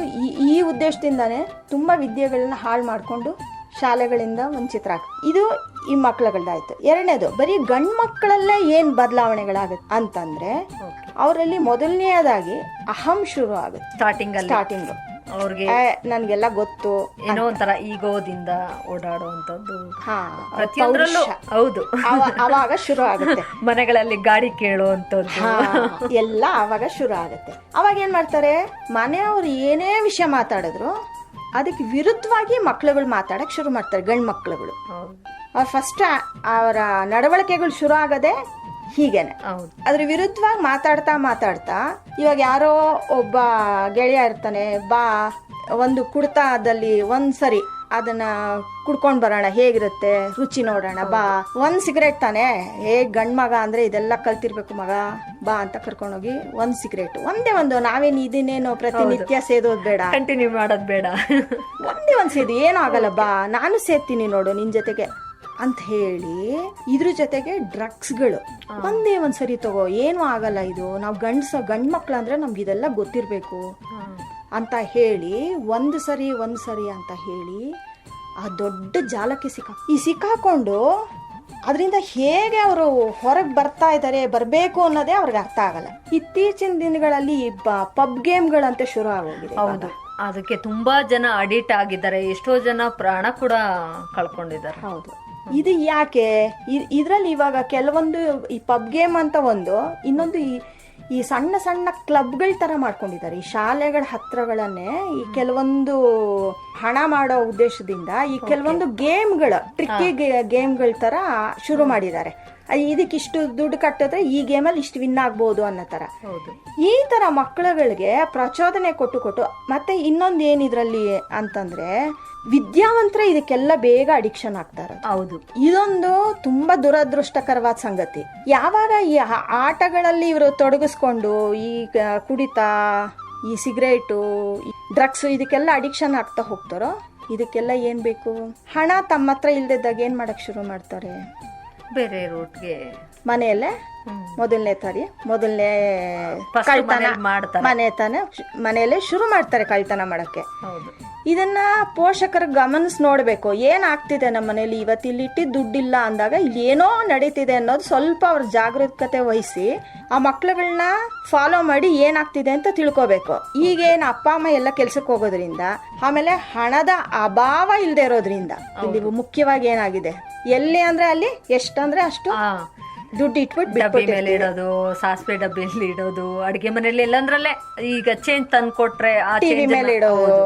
ಈ ಉದ್ದೇಶದಿಂದಾನೇ ತುಂಬಾ ವಿದ್ಯೆಗಳನ್ನ ಹಾಳು ಮಾಡ್ಕೊಂಡು ಶಾಲೆಗಳಿಂದ ವಂಚಿತರಾಗ್ತದೆ. ಇದು ಈ ಮಕ್ಕಳುಗಳದಾಯ್ತು. ಎರಡನೇದು, ಬರೀ ಗಂಡು ಮಕ್ಕಳಲ್ಲೇ ಏನ್ ಬದಲಾವಣೆಗಳಾಗುತ್ತೆ ಅಂತಂದ್ರೆ ಅವರಲ್ಲಿ ಮೊದಲನೆಯದಾಗಿ ಅಹಂ ಶುರು ಆಗುತ್ತೆ. ಸ್ಟಾರ್ಟಿಂಗ್ ಅವ್ರಿಗೆ ನನ್ಗೆಲ್ಲ ಗೊತ್ತು ಏನೋ ಒಂಥರ ಈಗೋದಿಂದ ಓಡಾಡುವಂತದ್ದು ಪ್ರತಿಯೊಂದರಲ್ಲೂ. ಹೌದು, ಅವಾಗ ಶುರು ಆಗುತ್ತೆ. ಮನೆಗಳಲ್ಲಿ ಗಾಡಿ ಕೇಳುವಂತದ್ದು ಎಲ್ಲ ಅವಾಗ ಶುರು ಆಗುತ್ತೆ. ಅವಾಗ ಏನ್ ಮಾಡ್ತಾರೆ, ಮನೆಯವ್ರು ಏನೇ ವಿಷಯ ಮಾತಾಡಿದ್ರು ಅದಕ್ಕೆ ವಿರುದ್ಧವಾಗಿ ಮಕ್ಳುಗಳು ಮಾತಾಡಕ್ ಶುರು ಮಾಡ್ತಾರೆ. ಗಂಡು ಮಕ್ಳುಗಳು ಅವ್ರ ಫಸ್ಟ್ ಅವರ ನಡವಳಿಕೆಗಳು ಶುರು ಆಗದೆ ಹೀಗೇನೆ. ಅದ್ರ ವಿರುದ್ಧವಾಗಿ ಮಾತಾಡ್ತಾ ಇವಾಗ ಯಾರೋ ಒಬ್ಬ ಗೆಳೆಯ ಇರ್ತಾನೆ, ಬಾ ಒಂದು ಕುಡ್ತಾದಲ್ಲಿ ಒಂದ್ಸರಿ ಅದನ್ನ ಕುಡ್ಕೊಂಡ್ ಬರೋಣ, ಹೇಗಿರುತ್ತೆ ರುಚಿ ನೋಡೋಣ, ಬಾ ಒಂದ್ ಸಿಗರೇಟ್ ತಾನೆ, ಗಂಡ್ ಮಗ ಅಂದ್ರೆ ಇದೆಲ್ಲ ಕಲ್ತಿರ್ಬೇಕು ಮಗ, ಬಾ ಅಂತ ಕರ್ಕೊಂಡೋಗಿ ಒಂದ್ ಸಿಗರೇಟ್, ಒಂದು ನಾವೇನ್ ಇದನ್ನೇನು ಪ್ರತಿನಿತ್ಯ ಸೇದೋದ್ ಬೇಡ, ಕಂಟಿನ್ಯೂ ಮಾಡೋದ್ ಬೇಡ, ಒಂದ್ ಸೇದಿ ಏನೂ ಆಗಲ್ಲ, ಬಾ ನಾನು ಸೇದ್ತೀನಿ ನೋಡು ನಿನ್ ಜೊತೆಗೆ ಅಂತ ಹೇಳಿ. ಇದ್ರ ಜೊತೆಗೆ ಡ್ರಗ್ಸ್ಗಳು ಒಂದ್ಸರಿ ತಗೋ, ಏನೂ ಆಗಲ್ಲ, ಇದು ನಾವು ಗಂಡ್ ಮಕ್ಳು ಅಂದ್ರೆ ನಮ್ಗೆ ಇದೆಲ್ಲ ಗೊತ್ತಿರ್ಬೇಕು ಅಂತ ಹೇಳಿ ಒಂದ್ ಸರಿ ಅಂತ ಹೇಳಿ ಆ ದೊಡ್ಡ ಜಾಲಕ್ಕೆ ಸಿಕ್ಕಾಕೊಂಡು ಅದರಿಂದ ಹೇಗೆ ಅವರು ಹೊರಗೆ ಬರ್ತಾ ಇದ್ದಾರೆ, ಬರಬೇಕು ಅನ್ನೋದೇ ಅವ್ರಿಗೆ ಅರ್ಥ ಆಗಲ್ಲ. ಇತ್ತೀಚಿನ ದಿನಗಳಲ್ಲಿ ಪಬ್ ಗೇಮ್ಗಳಂತೆ ಶುರು ಆಗೋಗಿದೆ. ಹೌದು, ಅದಕ್ಕೆ ತುಂಬಾ ಜನ ಅಡಿಕ್ಟ್ ಆಗಿದ್ದಾರೆ, ಎಷ್ಟೋ ಜನ ಪ್ರಾಣ ಕೂಡ ಕಳ್ಕೊಂಡಿದ್ದಾರೆ. ಹೌದು, ಇದು ಯಾಕೆ? ಇದ್ರಲ್ಲಿ ಇವಾಗ ಕೆಲವೊಂದು ಈ ಪಬ್ ಗೇಮ್ ಅಂತ ಇನ್ನೊಂದು ಈ ಸಣ್ಣ ಸಣ್ಣ ಕ್ಲಬ್ಗಳ ತರ ಮಾಡ್ಕೊಂಡಿದ್ದಾರೆ. ಈ ಶಾಲೆಗಳ ಹತ್ರಗಳನ್ನೇ ಈ ಕೆಲವೊಂದು ಹಣ ಮಾಡೋ ಉದ್ದೇಶದಿಂದ ಈ ಕೆಲವೊಂದು ಗೇಮ್ಗಳ ಟ್ರಿಕ್ಕಿ ಗೇಮ್ಗಳ ತರ ಶುರು ಮಾಡಿದ್ದಾರೆ. ಇದಕ್ಕಿಷ್ಟು ದುಡ್ಡು ಕಟ್ಟಿದ್ರೆ ಈ ಗೇಮಲ್ಲಿ ಇಷ್ಟು ವಿನ್ ಆಗ್ಬಹುದು ಅನ್ನೋ ತರ. ಈ ತರ ಮಕ್ಕಳುಗಳಿಗೆ ಪ್ರಚೋದನೆ ಕೊಟ್ಟು ಮತ್ತೆ ಇನ್ನೊಂದು ಏನಿದ್ರಲ್ಲಿ ಅಂತಂದ್ರೆ ವಿದ್ಯಾವಂತರ ಇದಕ್ಕೆಲ್ಲ ಬೇಗ ಅಡಿಕ್ಷನ್ ಆಗ್ತಾರೆ. ಹೌದು, ಇದೊಂದು ತುಂಬಾ ದುರದೃಷ್ಟಕರವಾದ ಸಂಗತಿ. ಯಾವಾಗ ಈ ಆಟಗಳಲ್ಲಿ ಇವರು ತೊಡಗಿಸ್ಕೊಂಡು ಈ ಕುಡಿತ, ಈ ಸಿಗರೇಟು, ಡ್ರಗ್ಸ್ ಇದಕ್ಕೆಲ್ಲ ಅಡಿಕ್ಷನ್ ಆಗ್ತಾ ಹೋಗ್ತಾರೋ, ಇದಕ್ಕೆಲ್ಲ ಏನ್ ಬೇಕು? ಹಣ ತಮ್ಮ ಹತ್ರ ಇಲ್ದಿದ್ದಾಗ ಏನ್ ಮಾಡಕ್ ಶುರು ಮಾಡ್ತಾರೆ? ಬೇರೆ ರೂಟ್ಗೆ ಮನೆಯಲ್ಲೇ ಮೊದಲನೇ ಕಳ್ತನ ಮನೆಯಲ್ಲೇ ಶುರು ಮಾಡ್ತಾರೆ ಕಳ್ತನ ಮಾಡಕ್ಕೆ. ಇದನ್ನ ಪೋಷಕರು ನೋಡ್ಬೇಕು, ಏನ್ ಆಗ್ತಿದೆ ನಮ್ಮ ಮನೇಲಿ, ಇವತ್ತು ಇಲ್ಲಿ ಇಟ್ಟಿದ್ ದುಡ್ಡಿಲ್ಲ ಅಂದಾಗ ಇಲ್ಲಿ ಏನೋ ನಡೀತಿದೆ ಅನ್ನೋದು ಸ್ವಲ್ಪ ಅವ್ರ ಜಾಗರೂಕತೆ ವಹಿಸಿ ಆ ಮಕ್ಳುಗಳನ್ನ ಫಾಲೋ ಮಾಡಿ ಏನಾಗ್ತಿದೆ ಅಂತ ತಿಳ್ಕೊಬೇಕು. ಈಗೇನ್ ಅಪ್ಪ ಅಮ್ಮ ಎಲ್ಲ ಕೆಲ್ಸಕ್ಕೆ ಹೋಗೋದ್ರಿಂದ, ಆಮೇಲೆ ಹಣದ ಅಭಾವ ಇಲ್ದೇ ಇರೋದ್ರಿಂದ ಇಲ್ಲಿ ಮುಖ್ಯವಾಗಿ ಏನಾಗಿದೆ, ಎಲ್ಲಿ ಅಂದ್ರೆ ಅಲ್ಲಿ ಎಷ್ಟಂದ್ರೆ ಅಷ್ಟು ದುಡ್ಡು ಇಟ್ಬಿಟ್ಟು ಡಬ್ಬಿ ಮೇಲೆ ಇಡೋದು, ಸಾಸಿವೆ ಡಬ್ಬಿಯಲ್ಲಿ ಇಡೋದು, ಅಡಿಗೆ ಮನೆಯಲ್ಲಿ ಎಲ್ಲಂದ್ರಲ್ಲೇ ಈಗ ಚೇಂಜ್ ತಂದು ಕೊಟ್ರೆ ಟಿವಿ ಮೇಲೆ ಇಡೋದು,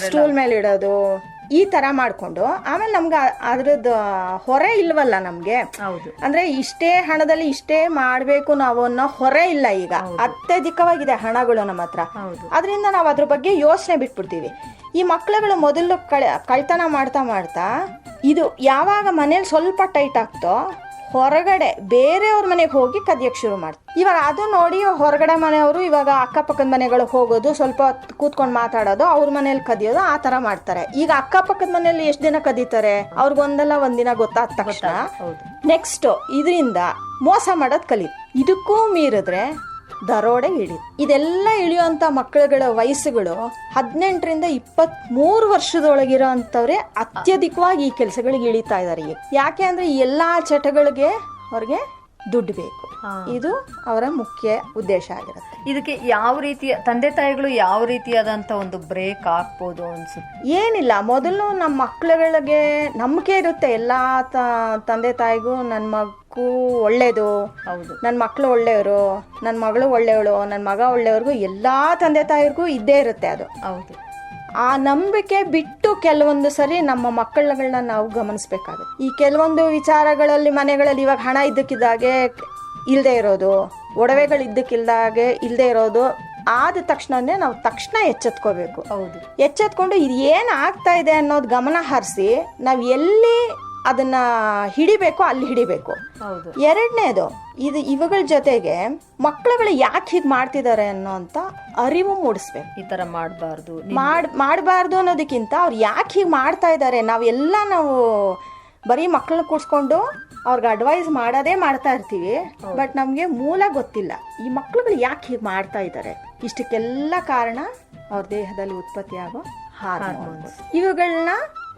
ಸ್ಟೂಲ್ ಮೇಲೆ ಇಡೋದು, ಈ ತರ ಮಾಡ್ಕೊಂಡು ಆಮೇಲೆ ನಮ್ಗೆ ಅದ್ರದ್ದು ಹೊರೆ ಇಲ್ವಲ್ಲ ನಮ್ಗೆ. ಅಂದ್ರೆ ಇಷ್ಟೇ ಹಣದಲ್ಲಿ ಇಷ್ಟೇ ಮಾಡ್ಬೇಕು ನಾವು ಅನ್ನೋ ಹೊರೆ ಇಲ್ಲ. ಈಗ ಅತ್ಯಧಿಕವಾಗಿದೆ ಹಣಗಳು ನಮ್ಮ ಹತ್ರ, ಅದರಿಂದ ನಾವು ಅದ್ರ ಬಗ್ಗೆ ಯೋಚನೆ ಬಿಟ್ಬಿಡ್ತೀವಿ. ಈ ಮಕ್ಳುಗಳು ಮೊದಲು ಕಳ್ತನ ಮಾಡ್ತಾ ಇದು ಯಾವಾಗ ಮನೇಲಿ ಸ್ವಲ್ಪ ಟೈಟ್ ಆಗ್ತೋ ಹೊರಗಡೆ ಬೇರೆಯವ್ರ ಮನೆಗೆ ಹೋಗಿ ಕದಿಯಕ್ಕೆ ಶುರು ಮಾಡ್ತಾರೆ. ಇವಾಗ ಅದು ನೋಡಿ ಹೊರಗಡೆ ಮನೆಯವರು ಇವಾಗ ಅಕ್ಕಪಕ್ಕದ ಮನೆಗಳಿಗೆ ಹೋಗೋದು, ಸ್ವಲ್ಪ ಕೂತ್ಕೊಂಡು ಮಾತಾಡೋದು, ಅವ್ರ ಮನೇಲಿ ಕದಿಯೋದು, ಆ ತರ ಮಾಡ್ತಾರೆ. ಈಗ ಅಕ್ಕಪಕ್ಕದ ಮನೆಯಲ್ಲಿ ಎಷ್ಟು ದಿನ ಕದೀತಾರೆ? ಅವ್ರಿಗೊಂದಲ್ಲ ಒಂದಿನ ಗೊತ್ತಾದ ತಕ್ಷಣ ನೆಕ್ಸ್ಟ್ ಇದರಿಂದ ಮೋಸ ಮಾಡೋದ್ ಕಲಿ. ಇದಕ್ಕೂ ಮೀರಿದ್ರೆ ದರೋಡೆ ಇದೆಲ್ಲ ಇಳಿಯುವಂತ ಮಕ್ಕಳುಗಳ ವಯಸ್ಸುಗಳು 18ರಿಂದ 23 ವರ್ಷದೊಳಗಿರೋ ಅಂತವ್ರೆ ಅತ್ಯಧಿಕವಾಗಿ ಈ ಕೆಲಸಗಳಿಗೆ ಇಳಿತಾ ಇದಾರೆ. ಯಾಕೆ ಅಂದ್ರೆ ಈ ಎಲ್ಲಾ ಚಟಗಳಿಗೆ ಅವ್ರಿಗೆ ದುಡ್ಡು ಬೇಕು. ಇದು ಅವರ ಮುಖ್ಯ ಉದ್ದೇಶ ಆಗಿರುತ್ತೆ. ಇದಕ್ಕೆ ಯಾವ ರೀತಿಯ ತಂದೆ ತಾಯಿಗಳು ಯಾವ ರೀತಿಯಾದಂತ ಒಂದು ಬ್ರೇಕ್ ಹಾಕ್ಬೋದು ಅನ್ಸುತ್ತೆ? ಏನಿಲ್ಲ, ಮೊದಲು ನಮ್ಮ ಮಕ್ಕಳುಗಳಿಗೆ ನಂಬಿಕೆ ಇರುತ್ತೆ. ಎಲ್ಲಾ ತಂದೆ ತಾಯಿಗೂ ನನ್ನ ಮಗು ಒಳ್ಳೇದು, ಹೌದು. ನನ್ನ ಮಕ್ಕಳು ಒಳ್ಳೆಯವರು, ನನ್ನ ಮಗಳು ಒಳ್ಳೆಯವಳು, ನನ್ನ ಮಗ ಒಳ್ಳೆಯವ್ರಿಗೂ ಎಲ್ಲ ತಂದೆ ತಾಯಿರಿಗೂ ಇದ್ದೇ ಇರುತ್ತೆ ಅದು. ಹೌದು. ಆ ನಂಬಿಕೆ ಬಿಟ್ಟು ಕೆಲವೊಂದು ಸರಿ ನಮ್ಮ ಮಕ್ಕಳಗಳನ್ನ ನಾವು ಗಮನಿಸ್ಬೇಕಾಗುತ್ತೆ. ಈ ಕೆಲವೊಂದು ವಿಚಾರಗಳಲ್ಲಿ ಮನೆಗಳಲ್ಲಿ ಇವಾಗ ಹಣ ಇದ್ದಕ್ಕಿದ್ದಾಗೆ ಇಲ್ಲದೆ ಇರೋದು, ಒಡವೆಗಳು ಇದ್ದಕ್ಕಿಲ್ದಾಗೆ ಇಲ್ಲದೆ ಇರೋದು ಆದ ತಕ್ಷಣನೇ ನಾವು ತಕ್ಷಣ ಎಚ್ಚೆತ್ಕೋಬೇಕು. ಹೌದು. ಎಚ್ಚೆತ್ಕೊಂಡು ಇದು ಏನು ಆಗ್ತಾ ಇದೆ ಅನ್ನೋದು ಗಮನ ಹರಿಸಿ ನಾವು ಎಲ್ಲಿ ಅದನ್ನ ಹಿಡಿಬೇಕು ಅಲ್ಲಿ ಹಿಡಿಬೇಕು. ಹೌದು. ಎರಡನೇದು, ಇವುಗಳ ಜೊತೆಗೆ ಮಕ್ಕಳುಗಳು ಯಾಕೆ ಹೀಗೆ ಮಾಡ್ತಿದ್ದಾರೆ ಅನ್ನೋಂಥ ಅರಿವು ಮೂಡಿಸ್ಬೇಕು. ಈ ತರ ಮಾಡಬಾರ್ದು ಮಾಡಬಾರ್ದು ಅನ್ನೋದಕ್ಕಿಂತ ಅವ್ರು ಯಾಕೆ ಹೀಗೆ ಮಾಡ್ತಾ ಇದ್ದಾರೆ, ನಾವು ಬರೀ ಮಕ್ಕಳನ್ನ ಕೂರಿಸ್ಕೊಂಡು ಅವ್ರಿಗೆ ಅಡ್ವೈಸ್ ಮಾಡೋದೇ ಮಾಡ್ತಾ ಇರ್ತೀವಿ. ಬಟ್ ನಮಗೆ ಮೂಲ ಗೊತ್ತಿಲ್ಲ, ಈ ಮಕ್ಕಳುಗಳು ಯಾಕೆ ಹೀಗೆ ಮಾಡ್ತಾ ಇದ್ದಾರೆ. ಇಷ್ಟಕ್ಕೆಲ್ಲ ಕಾರಣ ಅವ್ರ ದೇಹದಲ್ಲಿ ಉತ್ಪತ್ತಿಯಾಗೋ ಹಾರ್ಮೋನ್ಸ್. ಇವುಗಳನ್ನ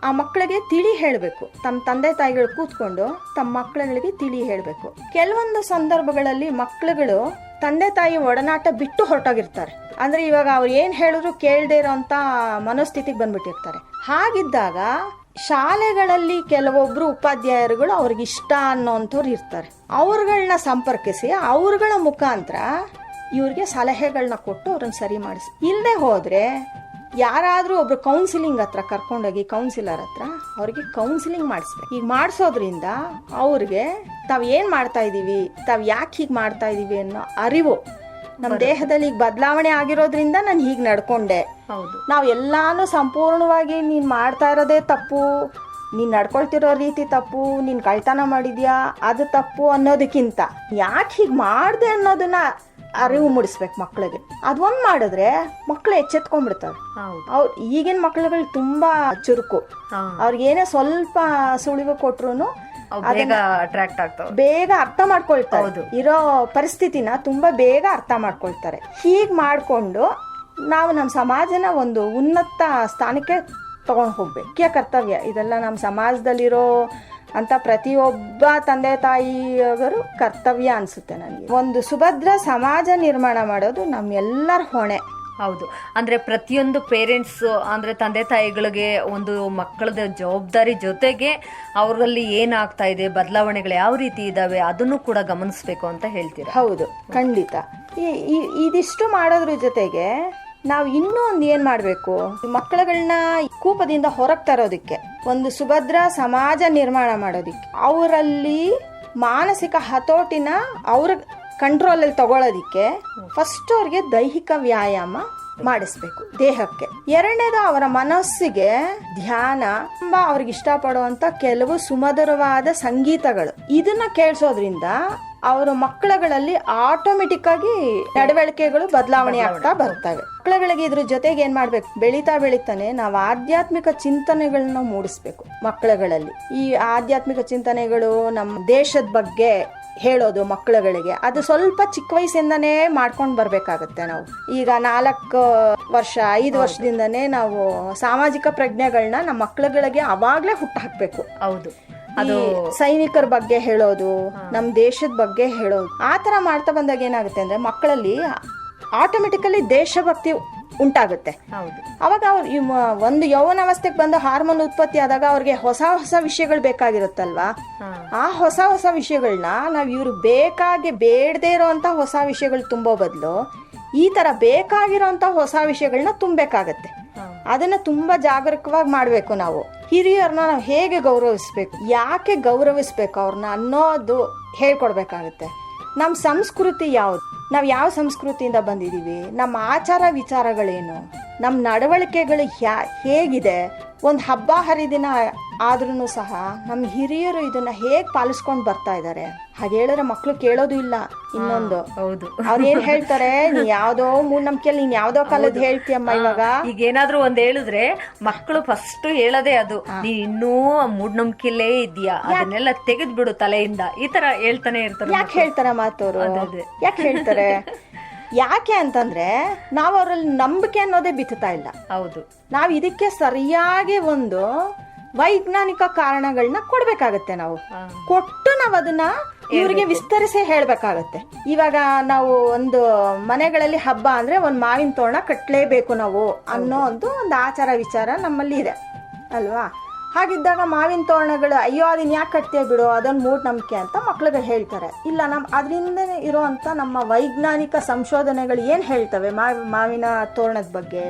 ಆ ಮಕ್ಕಳಿಗೆ ತಿಳಿ ಹೇಳಬೇಕು. ತಮ್ಮ ತಂದೆ ತಾಯಿಗಳು ಕೂತ್ಕೊಂಡು ತಮ್ಮ ಮಕ್ಕಳುಗಳಿಗೆ ತಿಳಿ ಹೇಳಬೇಕು. ಕೆಲವೊಂದು ಸಂದರ್ಭಗಳಲ್ಲಿ ಮಕ್ಕಳುಗಳು ತಂದೆ ತಾಯಿ ಒಡನಾಟ ಬಿಟ್ಟು ಹೊರಟೋಗಿರ್ತಾರೆ. ಅಂದ್ರೆ ಇವಾಗ ಅವ್ರು ಏನ್ ಹೇಳಿದ್ರು ಕೇಳದೇ ಇರೋಂತ ಮನೋಸ್ಥಿತಿಗೆ ಬಂದ್ಬಿಟ್ಟಿರ್ತಾರೆ. ಹಾಗಿದ್ದಾಗ ಶಾಲೆಗಳಲ್ಲಿ ಕೆಲವೊಬ್ರು ಉಪಾಧ್ಯಾಯರುಗಳು ಅವ್ರಿಗೆ ಇಷ್ಟ ಅನ್ನೋಂಥವ್ರು ಇರ್ತಾರೆ. ಅವ್ರುಗಳನ್ನ ಸಂಪರ್ಕಿಸಿ ಅವ್ರುಗಳ ಮುಖಾಂತರ ಇವ್ರಿಗೆ ಸಲಹೆಗಳನ್ನ ಕೊಟ್ಟು ಅವ್ರನ್ನ ಸರಿ ಮಾಡಿಸಿ. ಇಲ್ಲದೆ ಹೋದ್ರೆ ಯಾರಾದ್ರೂ ಒಬ್ರು ಕೌನ್ಸಿಲಿಂಗ್ ಹತ್ರ ಕರ್ಕೊಂಡೋಗಿ ಕೌನ್ಸಿಲರ್ ಹತ್ರ ಅವ್ರಿಗೆ ಕೌನ್ಸಿಲಿಂಗ್ ಮಾಡಿಸ್ಬೇಕು. ಈಗ ಮಾಡಿಸೋದ್ರಿಂದ ಅವ್ರಿಗೆ ತಾವ್ ಏನ್ ಮಾಡ್ತಾ ಇದೀವಿ, ತಾವ್ ಯಾಕೆ ಹೀಗೆ ಮಾಡ್ತಾ ಇದೀವಿ ಅನ್ನೋ ಅರಿವು ನಮ್ಮ ದೇಹದಲ್ಲಿ ಈಗ ಬದಲಾವಣೆ ಆಗಿರೋದ್ರಿಂದ ನಾನು ಹೀಗೆ ನಡ್ಕೊಂಡೆ. ನಾವ್ ಎಲ್ಲಾನು ಸಂಪೂರ್ಣವಾಗಿ ನೀನ್ ಮಾಡ್ತಾ ಇರೋದೇ ತಪ್ಪು, ನೀನ್ ನಡ್ಕೊಳ್ತಿರೋ ರೀತಿ ತಪ್ಪು, ನೀನ್ ಕಳ್ತನ ಮಾಡಿದ್ಯಾ ಅದು ತಪ್ಪು ಅನ್ನೋದಕ್ಕಿಂತ ಯಾಕೆ ಹೀಗೆ ಮಾಡ್ದೆ ಅನ್ನೋದನ್ನ ಅರಿವು ಮೂಡಿಸ್ಬೇಕು ಮಕ್ಕಳಿಗೆ. ಅದೊಂದ್ ಮಾಡಿದ್ರೆ ಮಕ್ಕಳು ಎಚ್ಚೆತ್ಕೊಂಡ್ಬಿಡ್ತಾರೆ. ಅವ್ರು ಈಗಿನ ಮಕ್ಕಳುಗಳು ತುಂಬಾ ಚುರುಕು. ಅವ್ರಿಗೇನೇ ಸ್ವಲ್ಪ ಸುಳಿವು ಕೊಟ್ರು ಬೇಗ ಅರ್ಥ ಮಾಡ್ಕೊಳ್ತಾರೆ. ಇರೋ ಪರಿಸ್ಥಿತಿನ ತುಂಬಾ ಬೇಗ ಅರ್ಥ ಮಾಡ್ಕೊಳ್ತಾರೆ. ಹೀಗ್ ಮಾಡ್ಕೊಂಡು ನಾವು ನಮ್ಮ ಸಮಾಜನ ಒಂದು ಉನ್ನತ ಸ್ಥಾನಕ್ಕೆ ತಗೊಂಡು ಹೋಗ್ಬೇಕು. ಮುಖ್ಯ ಕರ್ತವ್ಯ ಇದೆಲ್ಲ ನಮ್ಮ ಸಮಾಜದಲ್ಲಿರೋ ಅಂತ ಪ್ರತಿಯೊಬ್ಬ ತಂದೆ ತಾಯಿಯವರು ಕರ್ತವ್ಯ ಅನ್ಸುತ್ತೆ ನನಗೆ. ಒಂದು ಸುಭದ್ರ ಸಮಾಜ ನಿರ್ಮಾಣ ಮಾಡೋದು ನಮ್ಮೆಲ್ಲರ ಹೊಣೆ. ಹೌದು. ಅಂದ್ರೆ ಪ್ರತಿಯೊಂದು ಪೇರೆಂಟ್ಸ್ ಅಂದ್ರೆ ತಂದೆ ತಾಯಿಗಳಿಗೆ ಒಂದು ಮಕ್ಕಳದ ಜವಾಬ್ದಾರಿ ಜೊತೆಗೆ ಅವರಲ್ಲಿ ಏನಾಗ್ತಾ ಇದೆ, ಬದಲಾವಣೆಗಳು ಯಾವ ರೀತಿ ಇದಾವೆ ಅದನ್ನು ಕೂಡ ಗಮನಿಸ್ಬೇಕು ಅಂತ ಹೇಳ್ತೀರಾ? ಹೌದು, ಖಂಡಿತ. ಇದಿಷ್ಟು ಮಾಡೋದ್ರ ಜೊತೆಗೆ ನಾವು ಇನ್ನೂ ಒಂದು ಏನ್ ಮಾಡ್ಬೇಕು, ಮಕ್ಕಳುಗಳನ್ನ ಕೂಪದಿಂದ ಹೊರಗೆ ತರೋದಿಕ್ಕೆ, ಒಂದು ಸುಭದ್ರ ಸಮಾಜ ನಿರ್ಮಾಣ ಮಾಡೋದಿಕ್ಕೆ, ಅವರಲ್ಲಿ ಮಾನಸಿಕ ಹತೋಟಿನ ಅವ್ರ ಕಂಟ್ರೋಲ್ ಅಲ್ಲಿ ತಗೊಳ್ಳೋದಿಕ್ಕೆ ಫಸ್ಟ್ ಅವ್ರಿಗೆ ದೈಹಿಕ ವ್ಯಾಯಾಮ ಮಾಡಿಸ್ಬೇಕು ದೇಹಕ್ಕೆ. ಎರಡನೇದು ಅವರ ಮನಸ್ಸಿಗೆ ಧ್ಯಾನ, ತುಂಬಾ ಅವ್ರಿಗೆ ಇಷ್ಟಪಡುವಂತ ಕೆಲವು ಸುಮಧುರವಾದ ಸಂಗೀತಗಳು, ಇದನ್ನ ಕೇಳಿಸೋದ್ರಿಂದ ಅವರ ಮಕ್ಕಳುಗಳಲ್ಲಿ ಆಟೋಮೆಟಿಕ್ ಆಗಿ ನಡವಳಿಕೆಗಳು ಬದಲಾವಣೆ ಆಗ್ತಾ ಬರ್ತವೆ. ಮಕ್ಕಳುಗಳಿಗೆ ಇದ್ರ ಜೊತೆಗೆ ಏನ್ ಮಾಡ್ಬೇಕು, ಬೆಳೀತಾನೆ ನಾವು ಆಧ್ಯಾತ್ಮಿಕ ಚಿಂತನೆಗಳನ್ನ ಮೂಡಿಸ್ಬೇಕು ಮಕ್ಕಳುಗಳಲ್ಲಿ. ಈ ಆಧ್ಯಾತ್ಮಿಕ ಚಿಂತನೆಗಳು ನಮ್ಮ ದೇಶದ ಬಗ್ಗೆ ಹೇಳೋದು ಮಕ್ಕಳುಗಳಿಗೆ, ಅದು ಸ್ವಲ್ಪ ಚಿಕ್ಕ ವಯಸ್ಸಿಂದನೇ ಮಾಡ್ಕೊಂಡು ಬರ್ಬೇಕಾಗತ್ತೆ. ನಾವು ಈಗ 4 ವರ್ಷ 5 ವರ್ಷದಿಂದನೇ ನಾವು ಸಾಮಾಜಿಕ ಪ್ರಜ್ಞೆಗಳನ್ನ ನಮ್ಮ ಮಕ್ಕಳುಗಳಿಗೆ ಅವಾಗ್ಲೇ ಹುಟ್ಟು ಹಾಕ್ಬೇಕು. ಹೌದು. ಸೈನಿಕರ ಬಗ್ಗೆ ಹೇಳೋದು, ನಮ್ ದೇಶದ ಬಗ್ಗೆ ಹೇಳೋದು, ಆತರ ಮಾಡ್ತಾ ಬಂದಾಗ ಏನಾಗುತ್ತೆ ಅಂದ್ರೆ ಮಕ್ಕಳಲ್ಲಿ ಆಟೋಮೆಟಿಕಲಿ ದೇಶಭಕ್ತಿ ಉಂಟಾಗುತ್ತೆ. ಅವಾಗ ಅವ್ರು ಒಂದು ಯೌವನಾವಸ್ಥೆಗೆ ಬಂದು ಹಾರ್ಮೋನ್ ಉತ್ಪತ್ತಿ ಆದಾಗ ಅವ್ರಿಗೆ ಹೊಸ ಹೊಸ ವಿಷಯಗಳು ಬೇಕಾಗಿರುತ್ತಲ್ವಾ, ಆ ಹೊಸ ಹೊಸ ವಿಷಯಗಳನ್ನ ನಾವ್ ಇವ್ರಿಗೆ ಬೇಕಾಗಿ ಬೇಡದೇ ಇರೋಂತ ಹೊಸ ವಿಷಯಗಳು ತುಂಬೋ ಬದಲು ಈ ತರ ಬೇಕಾಗಿರೋಂತ ಹೊಸ ವಿಷಯಗಳನ್ನ ತುಂಬಬೇಕಾಗತ್ತೆ. ಅದನ್ನ ತುಂಬಾ ಜಾಗರೂಕವಾಗಿ ಮಾಡ್ಬೇಕು. ನಾವು ಹಿರಿಯರನ್ನ ನಾವು ಹೇಗೆ ಗೌರವಿಸ್ಬೇಕು, ಯಾಕೆ ಗೌರವಿಸ್ಬೇಕು ಅವ್ರನ್ನ ಅನ್ನೋದು ಹೇಳ್ಕೊಡ್ಬೇಕಾಗತ್ತೆ. ನಮ್ಮ ಸಂಸ್ಕೃತಿ ಯಾವ್ದು, ನಾವ್ ಯಾವ ಸಂಸ್ಕೃತಿಯಿಂದ ಬಂದಿದೀವಿ, ನಮ್ಮ ಆಚಾರ ವಿಚಾರಗಳೇನು, ನಮ್ಮ ನಡವಳಿಕೆಗಳು ಹೇಗಿದೆ, ಒಂದು ಹಬ್ಬ ಹರಿದಿನ ಆದ್ರೂ ಸಹ ನಮ್ಮ ಹಿರಿಯರು ಇದನ್ನ ಹೇಗ್ ಪಾಲಿಸ್ಕೊಂಡ್ ಬರ್ತಾ ಇದ್ದಾರೆ. ಹಾಗೆ ಹೇಳಿದ್ರೆ ಮಕ್ಳು ಕೇಳೋದು ಇಲ್ಲ. ಇನ್ನೊಂದು, ಅವ್ರು ಏನ್ ಹೇಳ್ತಾರೆ, ನೀ ಯಾವ್ದೋ ಮೂಢನಂಬಿಕೆಯಲ್ಲಿ ನೀನ್ ಯಾವ್ದೋ ಕಾಲದ ಹೇಳ್ತೀಯಮ್ಮ. ಇವಾಗ ಈಗ ಏನಾದ್ರು ಒಂದ್ ಹೇಳಿದ್ರೆ ಮಕ್ಕಳು ಫಸ್ಟ್ ಹೇಳೋದೇ ಅದು, ನೀ ಇನ್ನೂ ಮೂಢನಂಬಿಕೆಯಲ್ಲೇ ಇದೆಯಾ, ಅದನ್ನೆಲ್ಲ ತೆಗೆದ್ ಬಿಡು ತಲೆಯಿಂದ, ಈ ತರ ಹೇಳ್ತಾನೆ ಇರ್ತಾರೆ. ಯಾಕೆ ಹೇಳ್ತಾರೆ ಮಾತವ್ರು, ಯಾಕೆ ಹೇಳ್ತಾರೆ? ಯಾಕೆ ಅಂತಂದ್ರೆ ನಾವ್ ಅವ್ರಲ್ಲಿ ನಂಬಿಕೆ ಅನ್ನೋದೇ ಬಿತ್ತುತ್ತಾ ಇಲ್ಲ. ಹೌದು. ನಾವ್ ಇದಕ್ಕೆ ಸರಿಯಾಗಿ ಒಂದು ವೈಜ್ಞಾನಿಕ ಕಾರಣಗಳನ್ನ ಕೊಡ್ಬೇಕಾಗತ್ತೆ. ನಾವು ಕೊಟ್ಟು ನಾವ್ ಅದನ್ನ ಇವ್ರಿಗೆ ವಿಸ್ತರಿಸಿ ಹೇಳ್ಬೇಕಾಗತ್ತೆ. ಇವಾಗ ನಾವು ಒಂದು ಮನೆಗಳಲ್ಲಿ ಹಬ್ಬ ಅಂದ್ರೆ ಒಂದ್ ಮಾವಿನ ತೋರಣ ಕಟ್ಲೇಬೇಕು ನಾವು ಅನ್ನೋ ಒಂದು ಆಚಾರ ವಿಚಾರ ನಮ್ಮಲ್ಲಿ ಇದೆ ಅಲ್ವಾ. ಹಾಗಿದ್ದಾಗ ಮಾವಿನ ತೋರಣಗಳು ಅಯ್ಯೋ ಅದನ್ನ ಯಾಕೆ ಕಟ್ತೀಯ ಬಿಡು ಅದೊಂದು ಮೂಢನಂಬಿಕೆ ಅಂತ ಮಕ್ಳುಗಳು ಹೇಳ್ತಾರೆ. ಇಲ್ಲ, ಅದರಿಂದ ಇರುವಂತ ನಮ್ಮ ವೈಜ್ಞಾನಿಕ ಸಂಶೋಧನೆಗಳು ಏನ್ ಹೇಳ್ತವೆ ಮಾವಿನ ತೋರಣದ ಬಗ್ಗೆ.